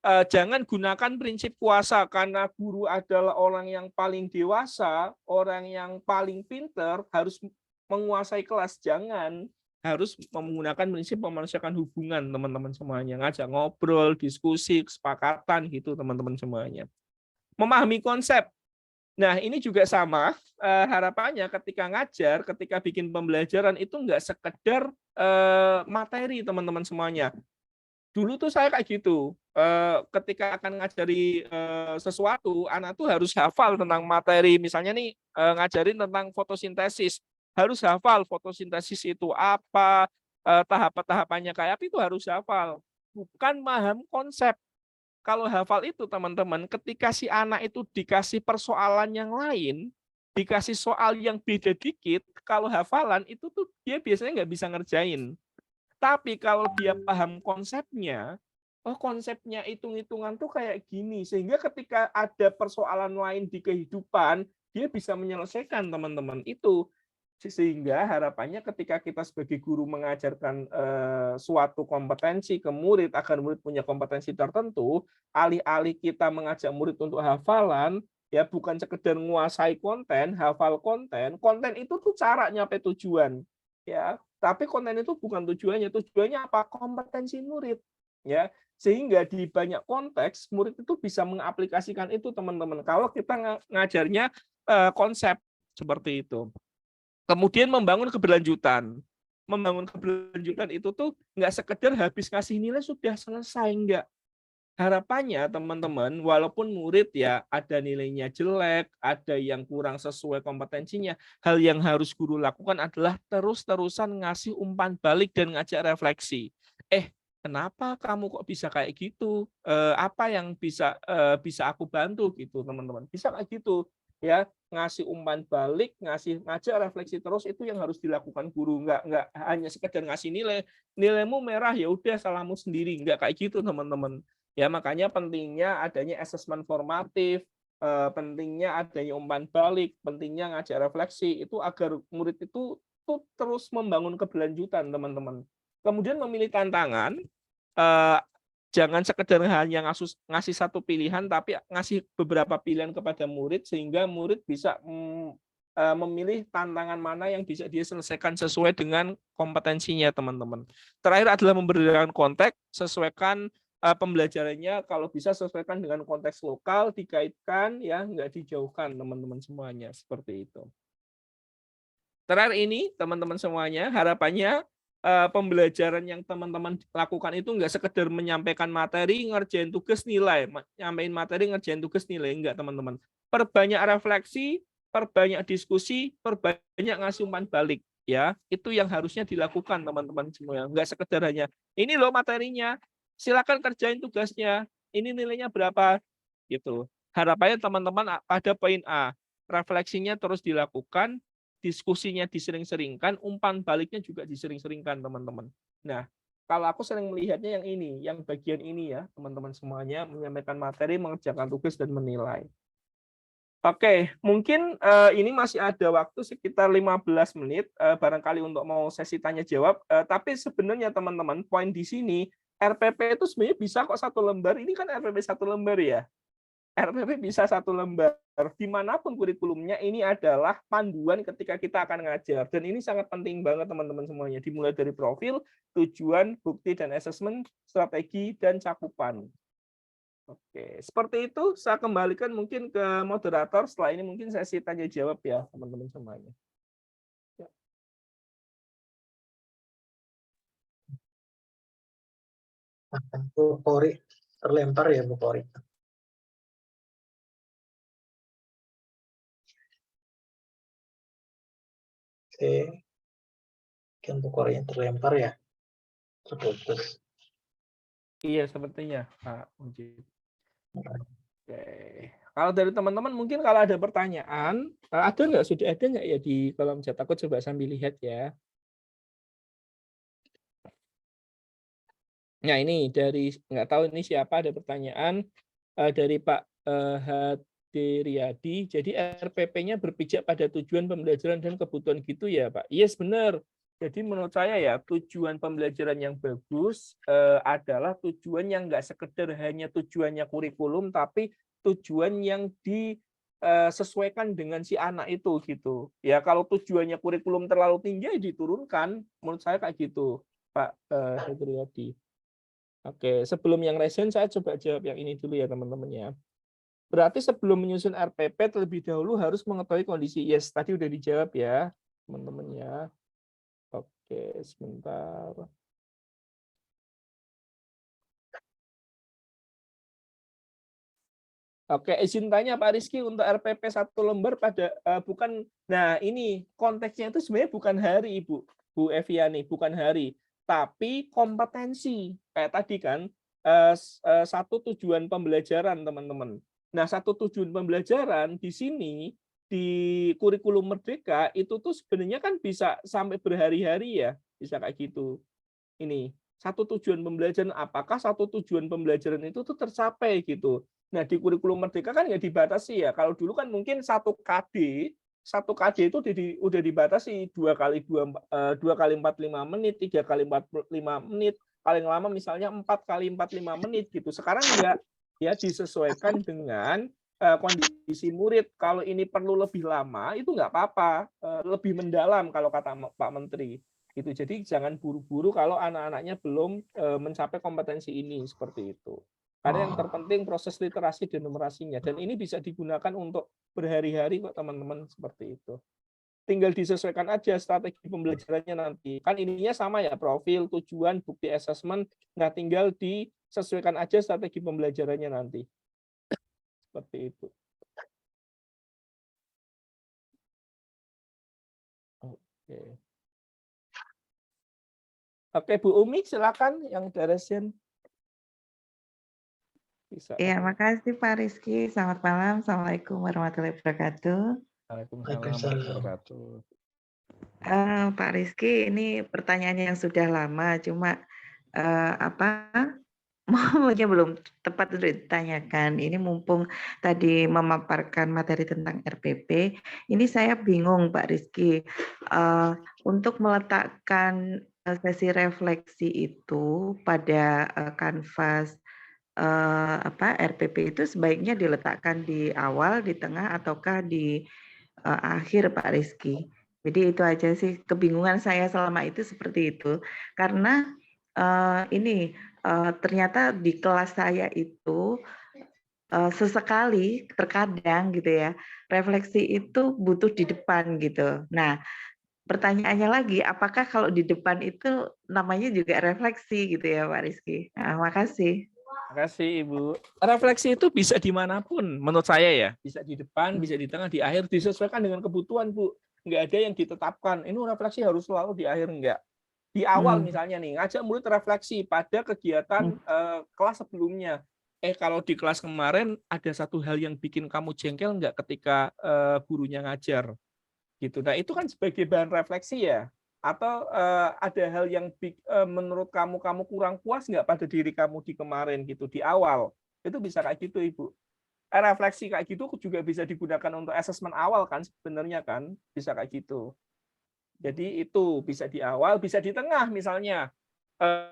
Jangan gunakan prinsip kuasa karena guru adalah orang yang paling dewasa, orang yang paling pinter, harus menguasai kelas. Jangan, harus menggunakan prinsip memanusiakan hubungan teman-teman semuanya, ngajak ngobrol, diskusi, kesepakatan gitu teman-teman semuanya. Memahami konsep. Nah, ini juga sama harapannya ketika ngajar, ketika bikin pembelajaran itu nggak sekedar materi teman-teman semuanya. Dulu tuh saya kayak gitu, ketika akan ngajari sesuatu, anak tuh harus hafal tentang materi. Misalnya nih ngajarin tentang fotosintesis, harus hafal fotosintesis itu apa, tahapan-tahapannya kayak apa, itu harus hafal. Bukan paham konsep. Kalau hafal itu teman-teman, ketika si anak itu dikasih persoalan yang lain, dikasih soal yang beda dikit, kalau hafalan itu tuh dia biasanya nggak bisa ngerjain. Tapi kalau dia paham konsepnya, oh konsepnya hitung-hitungan tuh kayak gini, sehingga ketika ada persoalan lain di kehidupan, dia bisa menyelesaikan teman-teman itu. Sehingga harapannya ketika kita sebagai guru mengajarkan suatu kompetensi ke murid agar murid punya kompetensi tertentu, alih-alih kita mengajak murid untuk hafalan, ya bukan sekedar menguasai konten, hafal konten, konten itu tuh cara nyampe tujuan, ya. Tapi konten itu bukan tujuannya. Tujuannya apa? Kompetensi murid, ya. Sehingga di banyak konteks murid itu bisa mengaplikasikan itu teman-teman. Kalau kita ngajarnya konsep seperti itu. Kemudian membangun keberlanjutan. Membangun keberlanjutan itu tuh nggak sekedar habis kasih nilai sudah selesai, enggak. Harapannya teman-teman, walaupun murid ya ada nilainya jelek, ada yang kurang sesuai kompetensinya, hal yang harus guru lakukan adalah terus-terusan ngasih umpan balik dan ngajak refleksi. Kenapa kamu kok bisa kayak gitu? Apa yang bisa aku bantu gitu teman-teman? Bisa kayak gitu. Ya, ngasih umpan balik, ngajak refleksi terus, itu yang harus dilakukan guru. Nggak hanya sekedar ngasih nilaimu merah ya udah salahmu sendiri, nggak kayak gitu teman-teman. Ya, makanya pentingnya adanya asesmen formatif, pentingnya adanya umpan balik, pentingnya ngajak refleksi itu agar murid itu tuh terus membangun keberlanjutan teman-teman. Kemudian memilih tantangan, jangan sekedar hanya ngasih satu pilihan, tapi ngasih beberapa pilihan kepada murid sehingga murid bisa memilih tantangan mana yang bisa dia selesaikan sesuai dengan kompetensinya teman-teman. Terakhir adalah memberikan konteks, sesuaikan pembelajarannya, kalau bisa sesuaikan dengan konteks lokal, dikaitkan ya, nggak dijauhkan teman-teman semuanya, seperti itu. Terakhir ini teman-teman semuanya, harapannya pembelajaran yang teman-teman lakukan itu nggak sekedar menyampaikan materi, ngerjain tugas nilai, nyampein materi, ngerjain tugas nilai, enggak teman-teman. Perbanyak refleksi, perbanyak diskusi, perbanyak ngasih umpan balik, ya. Itu yang harusnya dilakukan teman-teman semua. Nggak sekedar hanya ini loh materinya, silakan kerjain tugasnya. ini nilainya berapa gitu. Harapannya teman-teman pada poin A, refleksinya terus dilakukan, diskusinya disering-seringkan, umpan baliknya juga disering-seringkan teman-teman. Nah, kalau aku sering melihatnya yang ini, yang bagian ini ya, teman-teman semuanya menyampaikan materi, mengerjakan tugas dan menilai. Oke, mungkin ini masih ada waktu sekitar 15 menit barangkali untuk mau sesi tanya jawab. Tapi sebenarnya teman-teman, poin di sini RPP itu sebenarnya bisa kok 1 lembar. Ini kan RPP 1 lembar ya. RPP bisa 1 lembar. Dimanapun kurikulumnya, ini adalah panduan ketika kita akan ngajar. Dan ini sangat penting banget teman-teman semuanya. Dimulai dari profil, tujuan, bukti, dan asesmen, strategi, dan cakupan. Oke, seperti itu. Saya kembalikan mungkin ke moderator. Setelah ini mungkin sesi tanya jawab ya teman-teman semuanya. Ya. Bu Kori terlempar ya Bu Kori. Oke, mungkin Bu Kori yang terlempar ya, terputus. Iya, sepertinya Pak Mujib. Oke. Kalau dari teman-teman mungkin kalau ada pertanyaan, ada nggak? Sudah ada nggak ya di kolom chat? Aku coba sambil lihat ya. Nah ini dari nggak tahu ini siapa, ada pertanyaan dari Pak Hadiriyadi. Jadi RPP-nya berpijak pada tujuan pembelajaran dan kebutuhan gitu ya Pak? Yes benar. Jadi menurut saya ya tujuan pembelajaran yang bagus adalah tujuan yang nggak sekedar hanya tujuannya kurikulum, tapi tujuan yang disesuaikan dengan si anak itu gitu. Ya kalau tujuannya kurikulum terlalu tinggi ya diturunkan. Menurut saya kayak gitu Pak Hadiriyadi. Oke, sebelum yang resen saya coba jawab yang ini dulu ya teman-teman ya. Berarti sebelum menyusun RPP terlebih dahulu harus mengetahui kondisi. Yes, tadi udah dijawab ya teman-teman ya. Oke, sebentar. Oke, izin tanya Pak Rizky untuk RPP 1 lembar pada bukan. Nah, ini konteksnya itu sebenarnya bukan hari Ibu, Bu Eviani, bukan hari, tapi kompetensi. Kayak tadi kan satu tujuan pembelajaran, teman-teman. Nah, satu tujuan pembelajaran di sini di kurikulum Merdeka itu tuh sebenarnya kan bisa sampai berhari-hari ya, bisa kayak gitu. Ini satu tujuan pembelajaran, apakah satu tujuan pembelajaran itu tuh tercapai gitu. Nah di kurikulum Merdeka kan nggak dibatasi ya. Kalau dulu kan mungkin 1 KD itu udah dibatasi 2 kali 2 kali 45 menit, 3 kali 45 menit, paling lama misalnya 4 kali 45 menit gitu. Sekarang enggak ya, disesuaikan dengan kondisi murid. Kalau ini perlu lebih lama itu nggak apa-apa, lebih mendalam kalau kata Pak Menteri. Gitu. Jadi jangan buru-buru kalau anak-anaknya belum mencapai kompetensi ini seperti itu. Karena yang terpenting proses literasi dan numerasinya, dan ini bisa digunakan untuk berhari-hari kok teman-teman, seperti itu. Tinggal disesuaikan aja strategi pembelajarannya nanti. Kan ininya sama ya, profil, tujuan, bukti, asesmen. Nah, tinggal disesuaikan aja strategi pembelajarannya nanti. Seperti itu. Oke. Oke, Bu Umi, silakan yang Daresian. Bisa. Ya, makasih Pak Rizky. Selamat malam. Assalamualaikum warahmatullahi wabarakatuh. Waalaikumsalam warahmatullahi wabarakatuh. Pak Rizky, ini pertanyaan yang sudah lama, cuma momennya belum tepat untuk ditanyakan. Ini mumpung tadi memaparkan materi tentang RPP, ini saya bingung Pak Rizky, untuk meletakkan sesi refleksi itu pada kanvas RPP itu sebaiknya diletakkan di awal, di tengah, ataukah di akhir Pak Rizky. Jadi itu aja sih kebingungan saya selama itu seperti itu. Karena ternyata di kelas saya itu sesekali terkadang gitu ya, refleksi itu butuh di depan gitu. Nah, pertanyaannya lagi, apakah kalau di depan itu namanya juga refleksi gitu ya Pak Rizky? Nah, makasih. Terima kasih Ibu. Refleksi itu bisa dimanapun menurut saya ya. Bisa di depan, bisa di tengah, di akhir. Disesuaikan dengan kebutuhan Bu. Nggak ada yang ditetapkan. Ini refleksi harus selalu di akhir, enggak. Di awal misalnya nih, ngajak murid refleksi pada kegiatan kelas sebelumnya. kalau di kelas kemarin ada satu hal yang bikin kamu jengkel nggak ketika gurunya ngajar gitu. Nah itu kan sebagai bahan refleksi ya. Atau ada hal yang menurut kamu kurang puas nggak pada diri kamu di kemarin gitu di awal. Itu bisa kayak gitu Ibu. Refleksi kayak gitu juga bisa digunakan untuk asesmen awal kan sebenarnya kan bisa kayak gitu. Jadi itu bisa di awal, bisa di tengah misalnya.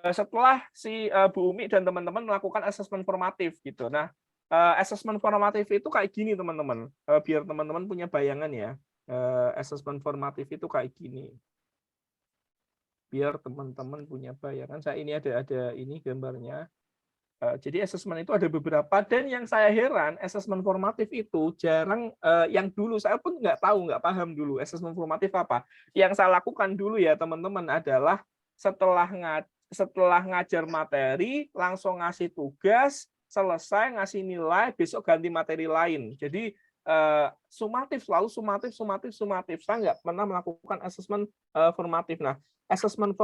Setelah si Bu Umi dan teman-teman melakukan asesmen formatif gitu. Nah, asesmen formatif itu kayak gini teman-teman. Biar teman-teman punya bayangan ya. Asesmen formatif itu kayak gini. Biar teman-teman punya bayangan. Saya ini ada ini gambarnya. Jadi asesmen itu ada beberapa dan yang saya heran asesmen formatif itu jarang yang dulu saya pun nggak tahu, nggak paham dulu asesmen formatif apa. Yang saya lakukan dulu ya teman-teman adalah setelah ngajar materi langsung ngasih tugas, selesai ngasih nilai, besok ganti materi lain. Jadi sumatif, selalu sumatif. Saya nggak pernah melakukan asesmen formatif. Nah, asesmen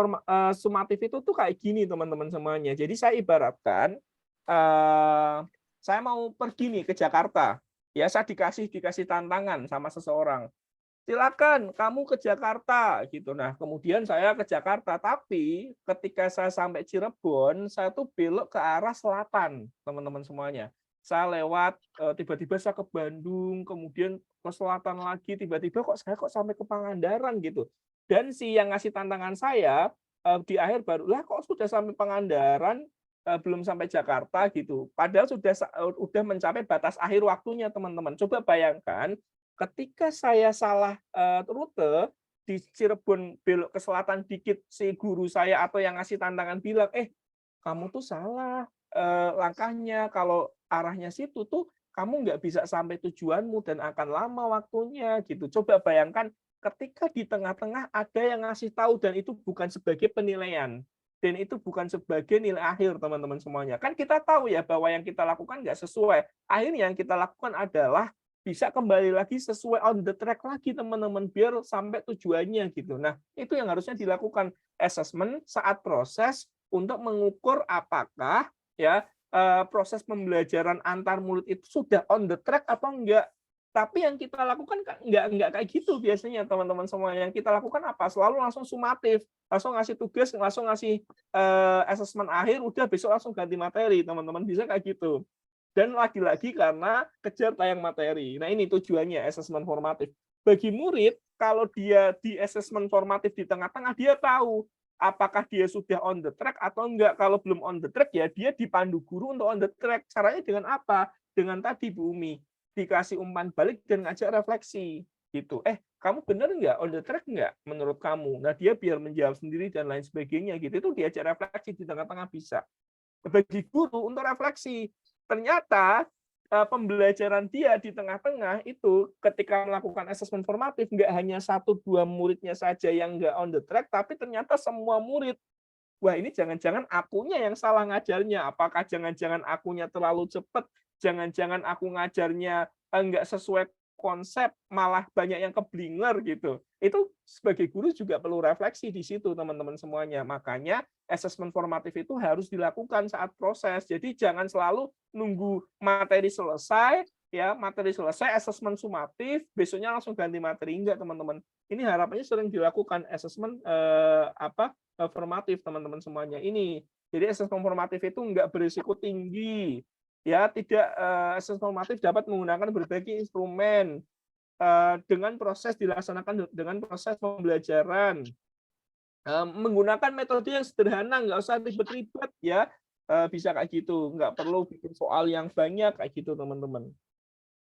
sumatif itu tuh kayak gini teman-teman semuanya. Jadi saya ibaratkan saya mau pergi nih ke Jakarta. Ya, saya dikasih tantangan sama seseorang. Silakan kamu ke Jakarta gitu. Nah, kemudian saya ke Jakarta, tapi ketika saya sampai Cirebon, saya tuh belok ke arah selatan, teman-teman semuanya. Saya lewat tiba-tiba saya ke Bandung, kemudian ke selatan lagi, tiba-tiba saya sampai ke Pangandaran gitu. Dan si yang ngasih tantangan saya di akhir barulah kok sudah sampai Pangandaran belum sampai Jakarta gitu. Padahal sudah mencapai batas akhir waktunya, teman-teman. Coba bayangkan ketika saya salah rute di Cirebon belok ke selatan dikit, si guru saya atau yang ngasih tantangan bilang, kamu tuh salah langkahnya, kalau arahnya situ tuh kamu nggak bisa sampai tujuanmu dan akan lama waktunya gitu. Coba bayangkan ketika di tengah-tengah ada yang ngasih tahu dan itu bukan sebagai penilaian dan itu bukan sebagai nilai akhir teman-teman semuanya. Kan kita tahu ya bahwa yang kita lakukan nggak sesuai. Akhirnya yang kita lakukan adalah bisa kembali lagi sesuai on the track lagi teman-teman biar sampai tujuannya gitu. Nah, itu yang harusnya dilakukan assessment saat proses untuk mengukur apakah ya proses pembelajaran antar murid itu sudah on the track atau enggak. Tapi yang kita lakukan enggak kayak gitu biasanya teman-teman semua. Yang kita lakukan apa? Selalu langsung sumatif, langsung ngasih tugas, langsung ngasih assessment akhir, udah besok langsung ganti materi teman-teman, bisa kayak gitu. Dan lagi-lagi karena kejar tayang materi. Nah ini tujuannya asesmen formatif. Bagi murid, kalau dia di asesmen formatif di tengah-tengah, dia tahu apakah dia sudah on the track atau enggak. Kalau belum on the track, ya dia dipandu guru untuk on the track. Caranya dengan apa? Dengan tadi Bu Umi, dikasih umpan balik dan ngajak refleksi. Gitu. Kamu benar enggak? On the track enggak menurut kamu? Nah dia biar menjawab sendiri dan lain sebagainya. Gitu. Itu diajak refleksi di tengah-tengah bisa. Bagi guru untuk refleksi, ternyata pembelajaran dia di tengah-tengah itu ketika melakukan asesmen formatif nggak hanya 1-2 muridnya saja yang nggak on the track, tapi ternyata semua murid. Wah ini jangan-jangan akunya yang salah ngajarnya. Apakah jangan-jangan akunya terlalu cepat? Jangan-jangan aku ngajarnya nggak sesuai konsep, malah banyak yang keblinger gitu. Itu sebagai guru juga perlu refleksi di situ teman-teman semuanya. Makanya asesmen formatif itu harus dilakukan saat proses. Jadi jangan selalu nunggu materi selesai, ya materi selesai asesmen sumatif, besoknya langsung ganti materi. Enggak teman-teman. Ini harapannya sering dilakukan asesmen formatif teman-teman semuanya. Ini jadi asesmen formatif itu enggak berisiko tinggi. Ya, tidak asesmen formatif dapat menggunakan berbagai instrumen dengan proses dilaksanakan dengan proses pembelajaran. Menggunakan metode yang sederhana, nggak usah ribet-ribet ya, bisa kayak gitu, nggak perlu bikin soal yang banyak kayak gitu teman-teman.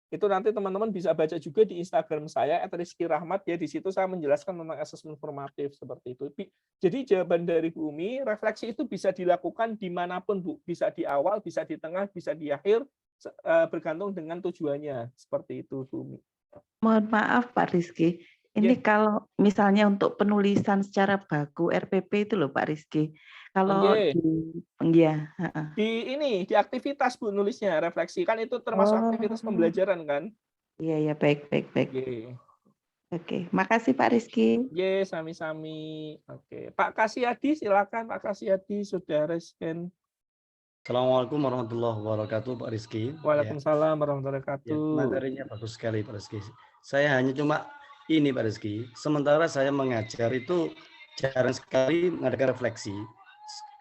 Itu nanti teman-teman bisa baca juga di Instagram saya @rizky_rahmat ya, di situ saya menjelaskan tentang asesmen formatif seperti itu. Jadi jawaban dari Bu Umi, refleksi itu bisa dilakukan dimanapun Bu, bisa di awal, bisa di tengah, bisa di akhir, bergantung dengan tujuannya seperti itu Bu Umi. Mohon maaf Pak Rizky, ini kalau misalnya untuk penulisan secara baku RPP itu loh Pak Rizky, kalau di aktivitas Bu nulisnya, refleksi kan itu termasuk aktivitas pembelajaran kan? Iya baik. Oke, makasih Pak Rizky. Sami-sami. Oke, Pak Kasyadi silakan Pak Kasyadi sudah resken. Assalamualaikum warahmatullahi wabarakatuh, Pak Rizky. Waalaikumsalam warahmatullahi Ya, wabarakatuh. materinya bagus sekali, Pak Rizky. Saya hanya cuma ini, Pak Rizky. Sementara saya mengajar itu jarang sekali mengadakan refleksi.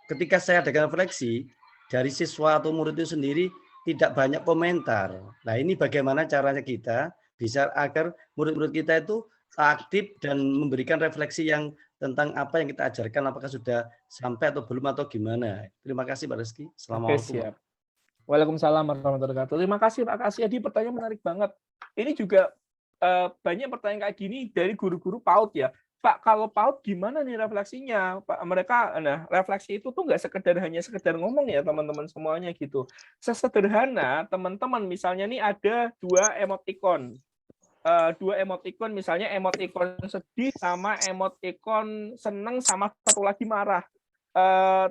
Ketika saya adakan refleksi, dari siswa atau murid itu sendiri tidak banyak komentar. Nah, ini bagaimana caranya kita bisa agar murid-murid kita itu aktif dan memberikan refleksi yang tentang apa yang kita ajarkan, apakah sudah sampai atau belum atau gimana. Terima kasih Pak Rizky. Oke, Assalamualaikum. siap. Waalaikumsalam warahmatullahi wabarakatuh. Terima kasih Pak Kasyadi, pertanyaan menarik banget. Ini juga banyak pertanyaan kayak gini dari guru-guru PAUD ya. Pak, kalau PAUD gimana nih refleksinya? Pak, mereka, nah refleksi itu tuh nggak hanya sekedar ngomong ya teman-teman semuanya gitu. Sesederhana teman-teman misalnya nih ada dua emoticon. Misalnya emoticon sedih sama emoticon seneng sama satu lagi marah.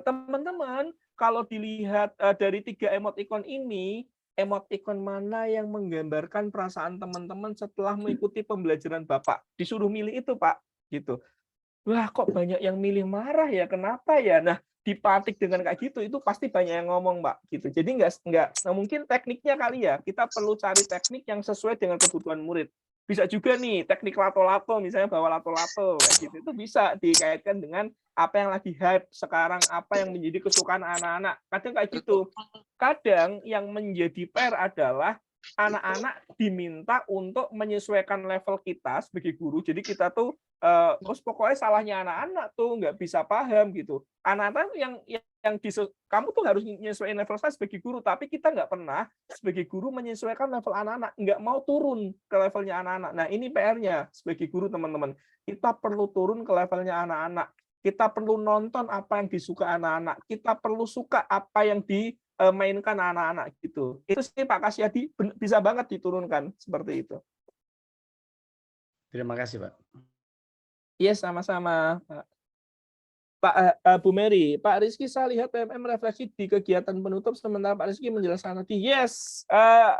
Teman-teman kalau dilihat dari tiga emoticon ini, emoticon mana yang menggambarkan perasaan teman-teman setelah mengikuti pembelajaran Bapak? Disuruh milih itu, Pak. Gitu. Wah, kok banyak yang milih marah ya? Kenapa ya? Nah, dipatik dengan kayak gitu, itu pasti banyak yang ngomong, Pak. Gitu. Jadi nggak mungkin tekniknya kali ya. Kita perlu cari teknik yang sesuai dengan kebutuhan murid. Bisa juga nih teknik lato-lato, misalnya bawa lato-lato kayak gitu. Itu bisa dikaitkan dengan apa yang lagi hype sekarang, apa yang menjadi kesukaan anak-anak. Kadang kayak gitu. Kadang yang menjadi PR adalah anak-anak diminta untuk menyesuaikan level kita sebagai guru. Jadi kita tuh pokoknya salahnya anak-anak tuh nggak bisa paham gitu. Anak-anak yang kamu tuh harus menyesuaikan level saya sebagai guru, tapi kita nggak pernah sebagai guru menyesuaikan level anak-anak, nggak mau turun ke levelnya anak-anak. Nah ini PR-nya sebagai guru teman-teman. Kita perlu turun ke levelnya anak-anak. Kita perlu nonton apa yang disuka anak-anak. Kita perlu suka apa yang dimainkan anak-anak gitu. Itu sih Pak Kasyadi bisa banget diturunkan seperti itu. Terima kasih Pak. Iya, sama-sama, Pak Bu Mary. Pak Rizky, saya lihat PMM refleksi di kegiatan penutup, sementara Pak Rizky menjelaskan tadi. Yes,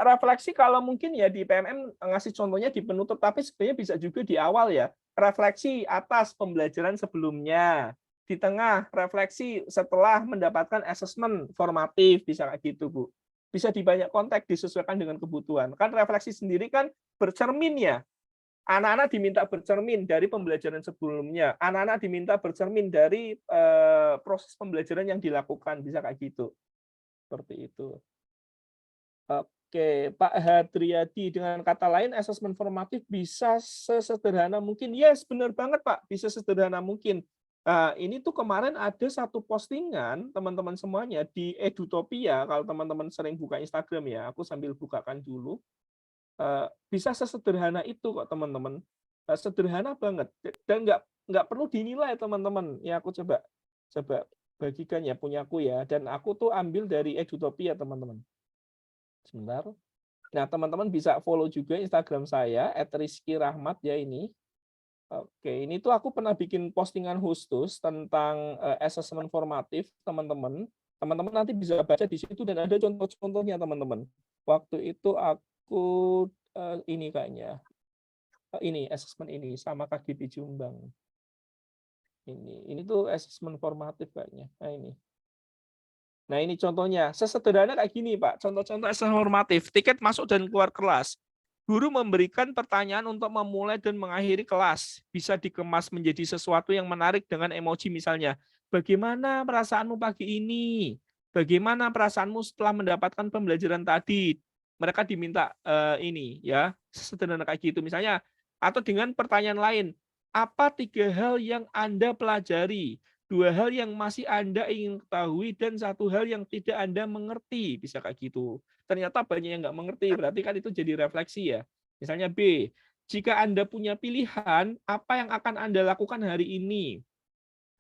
refleksi kalau mungkin ya di PMM ngasih contohnya di penutup, tapi sebenarnya bisa juga di awal ya. Refleksi atas pembelajaran sebelumnya. Di tengah, refleksi setelah mendapatkan asesmen formatif, bisa kayak gitu, Bu. Bisa di banyak konteks disesuaikan dengan kebutuhan. Kan refleksi sendiri kan bercermin ya. Anak-anak diminta bercermin dari pembelajaran sebelumnya. Anak-anak diminta bercermin dari proses pembelajaran yang dilakukan. Bisa kayak gitu. Seperti itu. Oke, Pak Hadriyadi. Dengan kata lain, asesmen formatif bisa sesederhana mungkin. Yes, benar banget, Pak. Bisa sesederhana mungkin. Ini tuh kemarin ada satu postingan, teman-teman semuanya, di Edutopia. Kalau teman-teman sering buka Instagram ya, aku sambil bukakan dulu. Bisa sesederhana itu kok teman-teman, sederhana banget dan nggak perlu dinilai teman-teman. Ya aku coba bagikan ya punyaku ya, dan aku tuh ambil dari Edutopia teman-teman. Sebentar. Nah teman-teman bisa follow juga Instagram saya @rizky_rahmat ya ini. Oke, ini tuh aku pernah bikin postingan khusus tentang asesmen formatif teman-teman. Teman-teman nanti bisa baca di situ dan ada contoh-contohnya teman-teman. Waktu itu aku ini kayaknya ini asesmen ini sama KGP Jombang. Ini tuh asesmen formatif kayaknya. Nah ini contohnya. Sesederhana kayak gini Pak. Contoh-contoh asesmen formatif. Tiket masuk dan keluar kelas. Guru memberikan pertanyaan untuk memulai dan mengakhiri kelas. Bisa dikemas menjadi sesuatu yang menarik dengan emoji misalnya. Bagaimana perasaanmu pagi ini? Bagaimana perasaanmu setelah mendapatkan pembelajaran tadi? Mereka diminta ini ya, sederhana kayak gitu misalnya. Atau dengan pertanyaan lain, apa 3 hal yang Anda pelajari? 2 hal yang masih Anda ingin ketahui dan 1 hal yang tidak Anda mengerti. Bisa kayak gitu. Ternyata banyak yang nggak mengerti, berarti kan itu jadi refleksi ya. Misalnya B, jika Anda punya pilihan, apa yang akan Anda lakukan hari ini?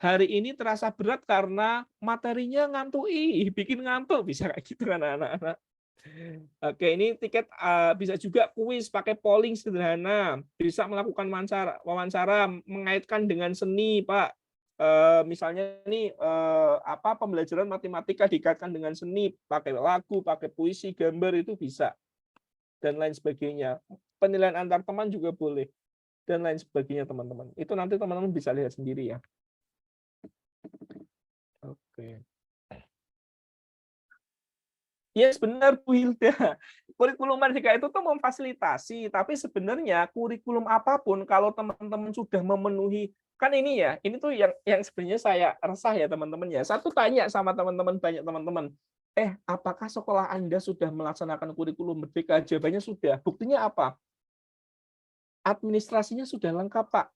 Hari ini terasa berat karena materinya ngantui, bikin ngantuk, bisa kayak gitu kan anak-anak. Oke, ini tiket bisa juga kuis pakai polling sederhana, bisa melakukan wawancara mengaitkan dengan seni, Pak. Misalnya nih apa pembelajaran matematika dikaitkan dengan seni, pakai lagu, pakai puisi, gambar itu bisa dan lain sebagainya. Penilaian antar teman juga boleh dan lain sebagainya teman-teman. Itu nanti teman-teman bisa lihat sendiri ya. Oke. Yes, benar Bu Hilda. Kurikulum Merdeka itu tuh memfasilitasi, tapi sebenarnya kurikulum apapun kalau teman-teman sudah memenuhi, kan ini ya, ini tuh yang sebenarnya saya resah ya teman-teman ya. Satu tanya sama teman-teman, banyak teman-teman, apakah sekolah Anda sudah melaksanakan kurikulum Merdeka? Jawabannya sudah. Buktinya apa? Administrasinya sudah lengkap, Pak.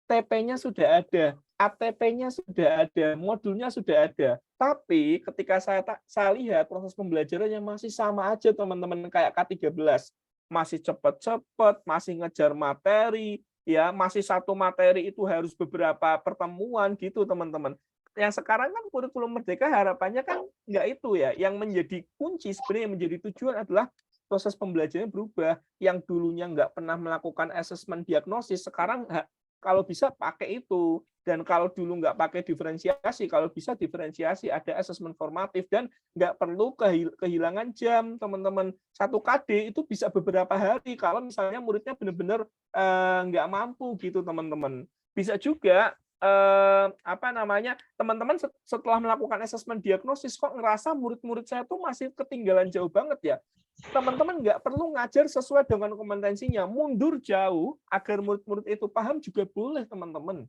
TP-nya sudah ada, ATP-nya sudah ada, modulnya sudah ada. Tapi ketika saya lihat proses pembelajarannya masih sama aja teman-teman, kayak K13. Masih cepat-cepat, masih ngejar materi, ya masih satu materi itu harus beberapa pertemuan gitu teman-teman. Yang sekarang kan kurikulum Merdeka harapannya kan nggak itu ya. Yang menjadi kunci sebenarnya, yang menjadi tujuan adalah proses pembelajarannya berubah. Yang dulunya nggak pernah melakukan asesmen diagnosis, sekarang kalau bisa pakai itu. Dan kalau dulu nggak pakai diferensiasi, kalau bisa diferensiasi, ada asesmen formatif, dan nggak perlu kehilangan jam, teman-teman. 1 KD itu bisa beberapa hari, kalau misalnya muridnya benar-benar nggak mampu gitu, teman-teman. Bisa juga teman-teman setelah melakukan asesmen diagnosis kok ngerasa murid-murid saya tuh masih ketinggalan jauh banget ya. Teman-teman nggak perlu ngajar sesuai dengan kompetensinya, mundur jauh agar murid-murid itu paham juga boleh, teman-teman.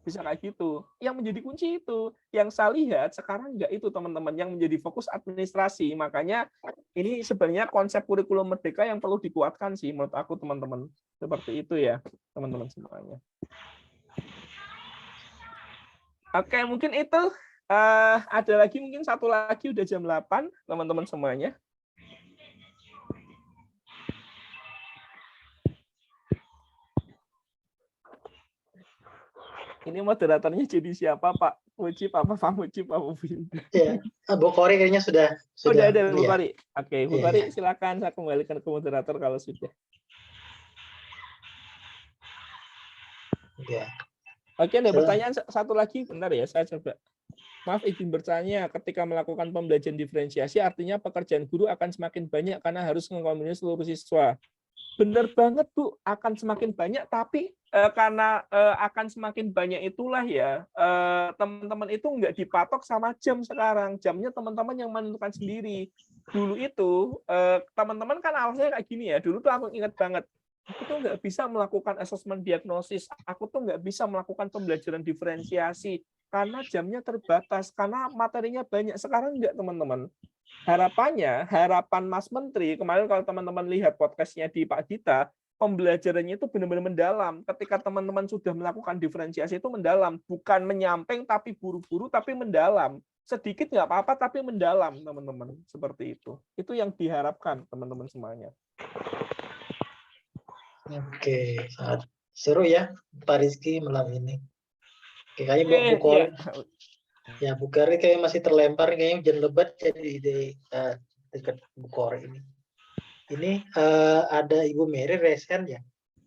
Bisa kayak gitu. Yang menjadi kunci itu. Yang saya lihat sekarang nggak itu, teman-teman. Yang menjadi fokus administrasi. Makanya ini sebenarnya konsep kurikulum Merdeka yang perlu dikuatkan sih menurut aku, teman-teman. Seperti itu ya, teman-teman semuanya. Oke, mungkin itu. Ada lagi, mungkin satu lagi, udah jam 8, teman-teman semuanya. Ini moderatornya jadi siapa, Pak Mujib, Pak Mujib, Pak Mujib? Ya, Bu Kori kayaknya sudah Sudah ada Bu ya. Kori. Oke, Bu Kori silakan, saya kembalikan ke moderator kalau sudah. Ya. Oke, ada pertanyaan satu lagi, bentar ya, saya coba. Maaf, izin bertanya, ketika melakukan pembelajaran diferensiasi, artinya pekerjaan guru akan semakin banyak karena harus mengakomodir seluruh siswa. Benar banget, Bu, akan semakin banyak, tapi karena akan semakin banyak itulah ya, teman-teman itu nggak dipatok sama jam sekarang. Jamnya teman-teman yang menentukan sendiri. Dulu itu, teman-teman kan alasannya kayak gini ya, dulu tuh aku ingat banget, aku tuh nggak bisa melakukan asesmen diagnosis, aku tuh nggak bisa melakukan pembelajaran diferensiasi, karena jamnya terbatas, karena materinya banyak. Sekarang nggak, teman-teman. Harapan Mas Menteri, kemarin kalau teman-teman lihat podcastnya di Pak Gita, pembelajarannya itu benar-benar mendalam. Ketika teman-teman sudah melakukan diferensiasi itu mendalam, bukan menyamping tapi buru-buru, tapi mendalam. Sedikit nggak apa-apa, tapi mendalam, teman-teman. Seperti itu. Itu yang diharapkan, teman-teman semuanya. Oke, sangat seru ya Pak Rizky malam ini. Oke, kayaknya Bu Kori. Ya, Bu Kori kayak masih terlempar, kayaknya hujan lebat jadi ide dekat Bu Kori ini. Ini ada Ibu Mary resen ya?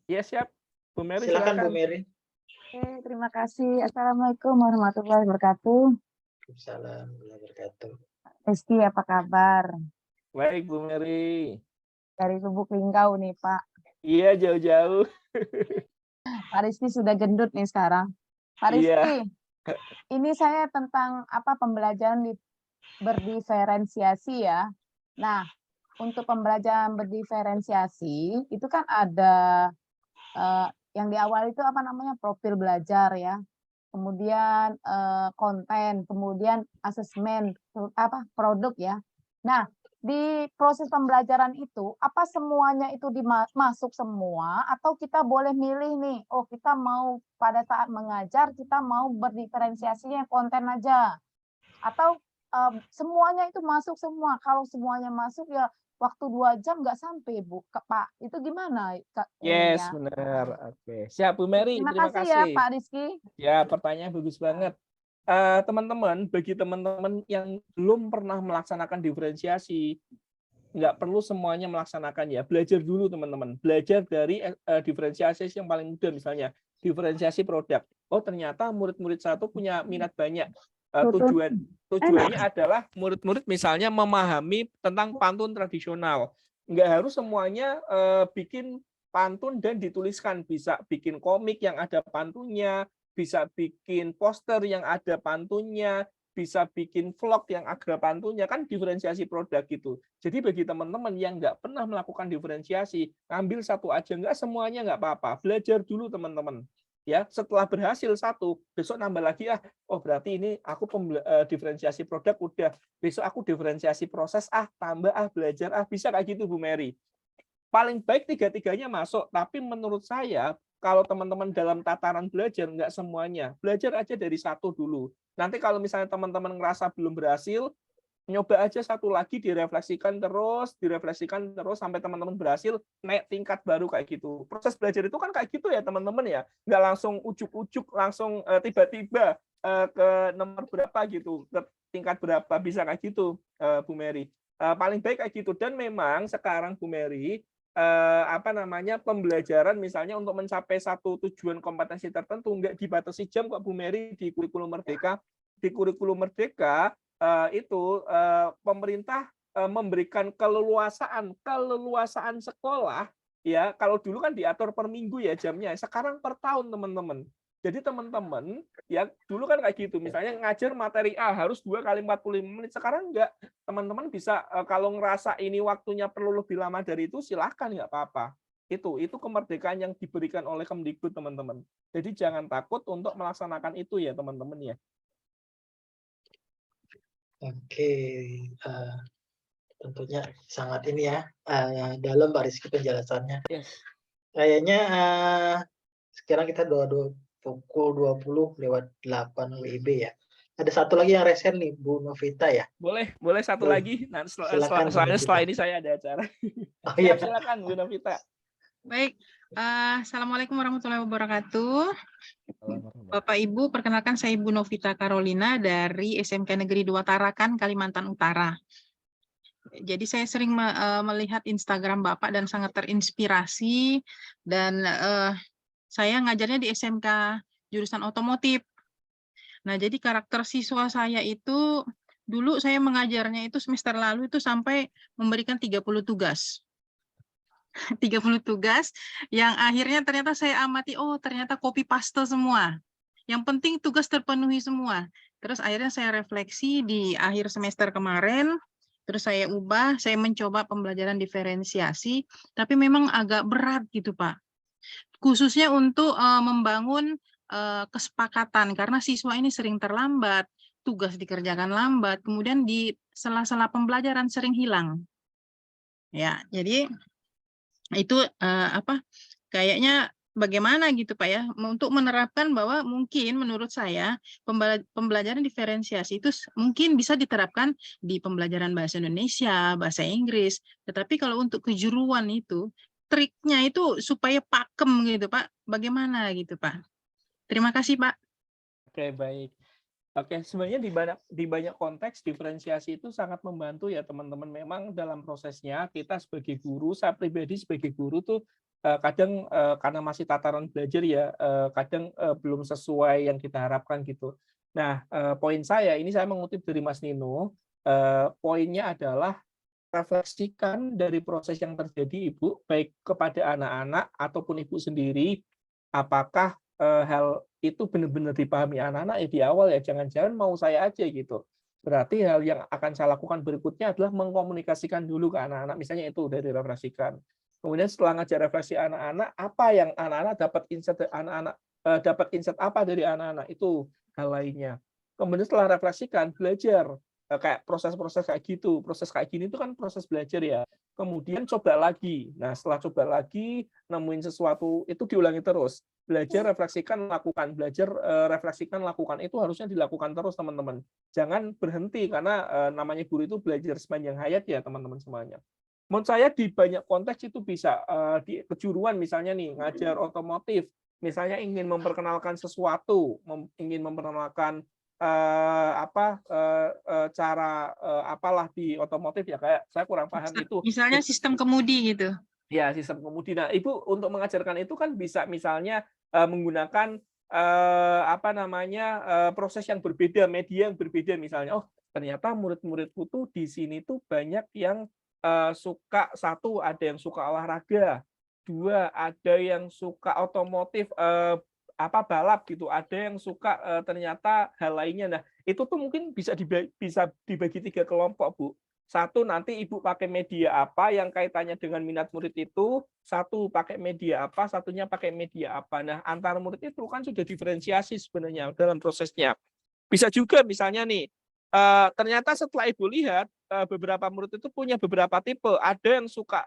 Iya, siap. Bu Mary, silakan. Bu Mary. Oke, terima kasih. Assalamualaikum warahmatullahi wabarakatuh. Waalaikumsalam warahmatullahi wabarakatuh. Rizky, apa kabar? Baik, Bu Mary. Dari Lubuk Linggau nih, Pak. Iya, jauh-jauh. Pak Rizky sudah gendut nih sekarang. Pak Rizky, ini saya tentang pembelajaran berdiferensiasi ya. Nah, untuk pembelajaran berdiferensiasi itu kan ada yang di awal itu profil belajar ya, kemudian konten, kemudian asesmen produk ya. Nah, di proses pembelajaran itu apa semuanya itu masuk semua atau kita boleh milih nih, oh kita mau pada saat mengajar kita mau berdiferensiasinya konten aja, atau semuanya itu masuk semua. Kalau semuanya masuk ya waktu 2 jam nggak sampai, Bu, Pak. Itu gimana? Yes, benar. Oke. Siap, Bu Mary. Terima kasih ya, Pak Rizky. Ya, pertanyaan bagus banget. Teman-teman, bagi teman-teman yang belum pernah melaksanakan diferensiasi, nggak perlu semuanya melaksanakan ya. Belajar dulu, teman-teman. Belajar dari diferensiasi yang paling mudah, misalnya diferensiasi produk. Oh, ternyata murid-murid satu punya minat banyak. Tujuannya adalah murid-murid misalnya memahami tentang pantun tradisional. Nggak harus semuanya bikin pantun dan dituliskan. Bisa bikin komik yang ada pantunnya, bisa bikin poster yang ada pantunnya, bisa bikin vlog yang agak pantunnya, kan diferensiasi produk gitu. Jadi bagi teman-teman yang nggak pernah melakukan diferensiasi, ambil satu aja, nggak semuanya nggak apa-apa. Belajar dulu teman-teman. Ya, setelah berhasil satu, besok nambah lagi oh berarti ini aku diferensiasi produk udah, besok aku diferensiasi proses tambah belajar bisa kayak gitu Bu Mary. Paling baik tiga-tiganya masuk, tapi menurut saya kalau teman-teman dalam tataran belajar nggak semuanya, belajar aja dari satu dulu. Nanti kalau misalnya teman-teman ngerasa belum berhasil, nyoba aja satu lagi, direfleksikan terus sampai teman-teman berhasil naik tingkat baru kayak gitu. Proses belajar itu kan kayak gitu ya teman-teman ya, nggak langsung ujuk-ujuk langsung tiba-tiba ke nomor berapa gitu, ke tingkat berapa, bisa kayak gitu Bu Mary. Paling baik kayak gitu. Dan memang sekarang Bu Mary pembelajaran misalnya untuk mencapai satu tujuan kompetensi tertentu nggak dibatasi jam kok Bu Mary di kurikulum Merdeka. Di kurikulum Merdeka pemerintah memberikan keleluasaan sekolah ya. Kalau dulu kan diatur per minggu ya jamnya, sekarang per tahun teman-teman. Jadi teman-teman ya dulu kan kayak gitu, misalnya ngajar materi A harus 2 kali 45 menit, sekarang enggak. Teman-teman bisa kalau ngerasa ini waktunya perlu lebih lama dari itu, silahkan, nggak apa-apa. Itu kemerdekaan yang diberikan oleh Kemdikbud teman-teman. Jadi jangan takut untuk melaksanakan itu ya teman-teman ya. Oke, tentunya sangat ini ya, dalam Pak Rizky penjelasannya. Yes. Kayaknya sekarang kita pukul 20:08 WIB ya. Ada satu lagi yang resen nih, Bu Novita ya. Boleh satu lagi. Nah, Silakan, setelah ini saya ada acara. Oh iya. Silakan Bu Novita. Baik, Assalamualaikum warahmatullahi wabarakatuh. Bapak Ibu, perkenalkan saya Ibu Novita Carolina dari SMK Negeri 2 Tarakan, Kalimantan Utara. Jadi saya sering melihat Instagram Bapak dan sangat terinspirasi, dan saya ngajarnya di SMK jurusan otomotif. Nah, jadi karakter siswa saya itu, dulu saya mengajarnya itu semester lalu itu sampai memberikan 30 tugas. 30 tugas yang akhirnya ternyata saya amati, ternyata copy paste semua. Yang penting tugas terpenuhi semua. Terus akhirnya saya refleksi di akhir semester kemarin, terus saya ubah, saya mencoba pembelajaran diferensiasi, tapi memang agak berat gitu Pak. Khususnya untuk membangun kesepakatan, karena siswa ini sering terlambat, tugas dikerjakan lambat, kemudian di sela-sela pembelajaran sering hilang. Ya, jadi itu kayaknya bagaimana gitu Pak ya, untuk menerapkan bahwa mungkin menurut saya pembelajaran diferensiasi itu mungkin bisa diterapkan di pembelajaran bahasa Indonesia, bahasa Inggris, tetapi kalau untuk kejuruan itu triknya itu supaya pakem gitu Pak, bagaimana gitu Pak. Terima kasih Pak. Oke, baik. Oke, sebenarnya di banyak konteks diferensiasi itu sangat membantu ya teman-teman. Memang dalam prosesnya kita sebagai guru, saya pribadi sebagai guru tuh kadang karena masih tataran belajar ya, kadang belum sesuai yang kita harapkan gitu. Nah, poin saya ini saya mengutip dari Mas Nino, poinnya adalah refleksikan dari proses yang terjadi Ibu, baik kepada anak-anak ataupun Ibu sendiri, apakah hal itu benar-benar dipahami anak-anak ya di awal ya, jangan-jangan mau saya aja gitu. Berarti hal yang akan saya lakukan berikutnya adalah mengkomunikasikan dulu ke anak-anak, misalnya itu dari refleksikan. Kemudian setelah ngajar refleksi anak-anak, apa yang anak-anak dapat insight apa dari anak-anak, itu hal lainnya. Kemudian setelah refleksikan, belajar. Kayak proses-proses kayak gitu, proses kayak gini itu kan proses belajar ya. Kemudian coba lagi. Nah, setelah coba lagi, nemuin sesuatu, itu diulangi terus. Belajar, refleksikan, lakukan. Belajar, refleksikan, lakukan. Itu harusnya dilakukan terus, teman-teman. Jangan berhenti, karena namanya guru itu belajar sepanjang hayat ya, teman-teman semuanya. Menurut saya di banyak konteks itu bisa. Di kejuruan misalnya nih, ngajar otomotif. Misalnya ingin memperkenalkan sesuatu, ingin memperkenalkan cara apalah di otomotif ya, kayak saya kurang paham itu. Misalnya sistem kemudi gitu. Ya, sistem kemudi. Nah, Ibu untuk mengajarkan itu kan bisa misalnya menggunakan proses yang berbeda, media yang berbeda misalnya. Oh, ternyata murid-muridku tuh di sini tuh banyak yang suka, satu ada yang suka olahraga, dua ada yang suka otomotif, balap gitu, ada yang suka ternyata hal lainnya. Nah, itu tuh mungkin bisa dibagi 3 kelompok, Bu. Satu, nanti Ibu pakai media apa yang kaitannya dengan minat murid itu, satu pakai media apa, satunya pakai media apa. Nah, antar murid itu kan sudah diferensiasi sebenarnya dalam prosesnya. Bisa juga misalnya nih, ternyata setelah Ibu lihat, beberapa murid itu punya beberapa tipe. Ada yang suka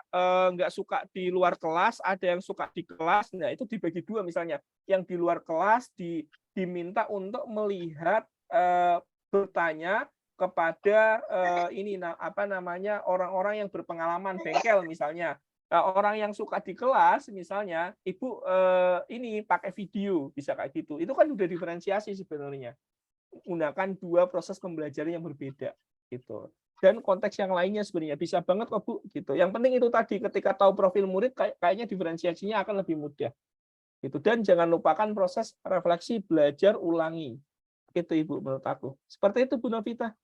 nggak suka di luar kelas, ada yang suka di kelas. Nah, itu dibagi 2 misalnya. Yang di luar kelas diminta untuk melihat, bertanya kepada orang-orang yang berpengalaman bengkel misalnya. Orang yang suka di kelas misalnya, Ibu ini pakai video, bisa kayak gitu. Itu kan udah diferensiasi sebenarnya. Gunakan 2 proses pembelajaran yang berbeda gitu. Dan konteks yang lainnya sebenarnya bisa banget kok, Bu, gitu. Yang penting itu tadi, ketika tahu profil murid kayaknya diferensiasinya akan lebih mudah. Gitu. Dan jangan lupakan proses refleksi, belajar, ulangi. Itu Ibu menurut aku. Seperti itu Bu Novita.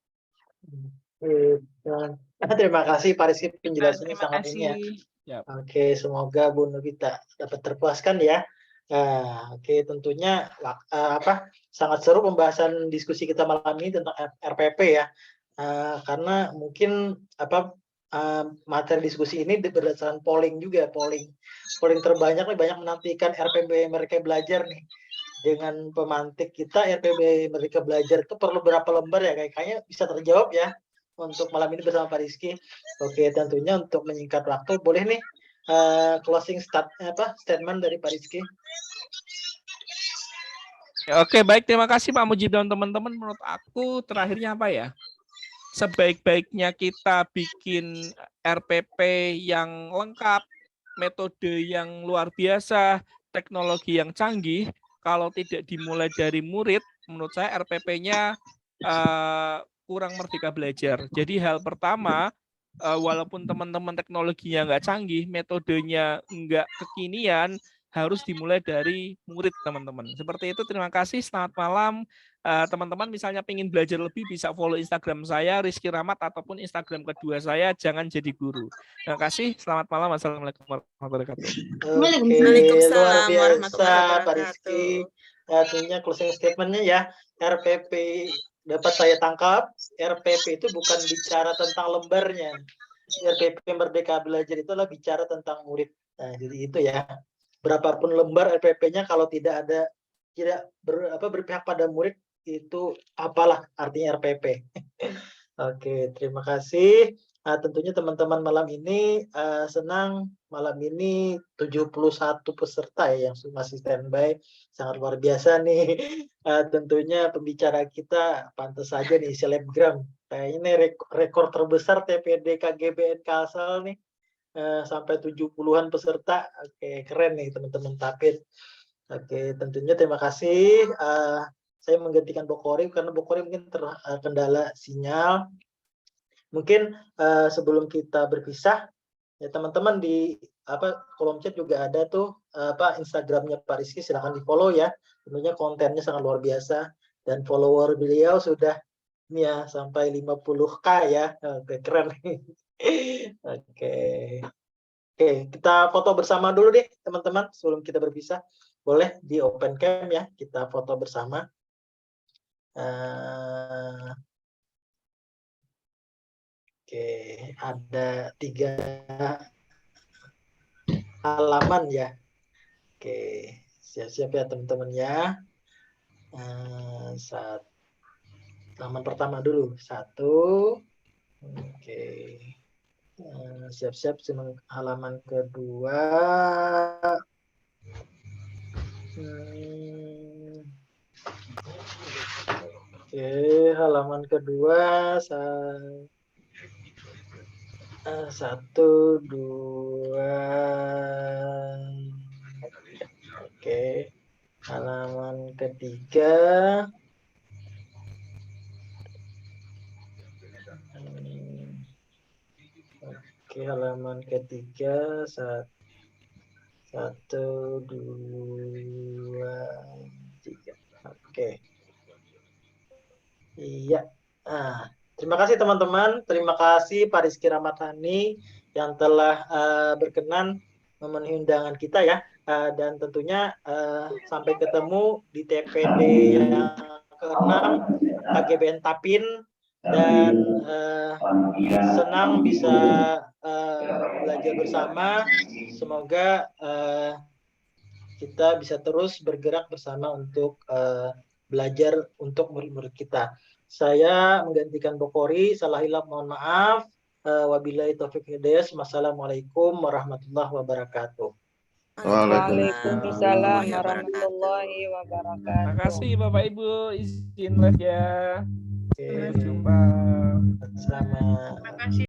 Terima kasih Pak Rizky, penjelasannya Terima sangat ini ya. kasih. Ya. Oke, semoga Bu Novita dapat terpuaskan ya. Oke, tentunya sangat seru pembahasan diskusi kita malam ini tentang RPP ya. Karena mungkin materi diskusi ini berdasarkan polling juga, polling terbanyak nih, banyak menantikan RPP mereka belajar nih. Dengan pemantik kita, RPP mereka belajar itu perlu berapa lembar ya? Kayaknya bisa terjawab ya untuk malam ini bersama Pak Rizky. Oke, tentunya untuk menyingkat waktu, boleh nih closing statement dari Pak Rizky. Oke, baik, terima kasih Pak Mujib dan teman-teman. Menurut aku terakhirnya apa ya? Sebaik-baiknya kita bikin RPP yang lengkap, metode yang luar biasa, teknologi yang canggih, kalau tidak dimulai dari murid, menurut saya RPP-nya kurang merdeka belajar. Jadi hal pertama, walaupun teman-teman teknologinya nggak canggih, metodenya nggak kekinian, harus dimulai dari murid teman-teman. Seperti itu, terima kasih, selamat malam. Teman-teman misalnya pengen belajar lebih bisa follow Instagram saya, Rizky Rahmat, ataupun Instagram kedua saya, Jangan Jadi Guru. Terima kasih, selamat malam. Wassalamualaikum warahmatullahi wabarakatuh. Oke, luar biasa Pak Rizky. Tentunya closing statement-nya ya, RPP dapat saya tangkap, RPP itu bukan bicara tentang lembarnya. RPP Merdeka Belajar itu adalah bicara tentang murid. Nah, jadi itu ya. Berapapun lembar RPP-nya kalau tidak berpihak pada murid, itu apalah artinya RPP. Oke, terima kasih. Tentunya teman-teman malam ini senang, malam ini 71 peserta ya yang masih standby, sangat luar biasa nih. Tentunya pembicara kita pantas saja nih selebgram. Ini rekor terbesar TPD KGBN Kalsel nih, sampai 70-an peserta. Oke, keren nih teman-teman Tapit. Oke, tentunya terima kasih. Saya menggantikan Bokori karena Bokori mungkin terkendala sinyal. Mungkin sebelum kita berpisah, ya teman-teman di kolom chat juga ada tuh Instagramnya Pak Rizky, silahkan di follow ya. Tentunya kontennya sangat luar biasa dan follower beliau sudah ini ya sampai 50K ya. Oke, keren. Oke, kita foto bersama dulu deh teman-teman sebelum kita berpisah. Boleh di open cam ya, kita foto bersama. Oke, ada 3 halaman ya. Oke, siap-siap ya teman-teman ya. Halaman pertama dulu, 1. Oke, siap-siap halaman kedua. Oke, halaman kedua. 1, 2. Oke, halaman ketiga. Oke, halaman ketiga. 1, 2, 3. Oke. Iya. Terima kasih teman-teman. Terima kasih Pak Rizky Ramadhani yang telah berkenan memenuhi undangan kita ya. Dan tentunya sampai ketemu di TPD yang ke-6 KGBN Tapin, dan senang bisa belajar bersama. Semoga kita bisa terus bergerak bersama untuk belajar untuk murid-murid kita. Saya menggantikan Bokori, salah hilap mohon maaf. Wabillahi taufiq hidayah. Wassalamualaikum warahmatullahi wabarakatuh. Waalaikumsalam warahmatullahi wabarakatuh. Terima kasih Bapak Ibu, izin live ya. Oke, Sampai jumpa. selamat. Terima kasih.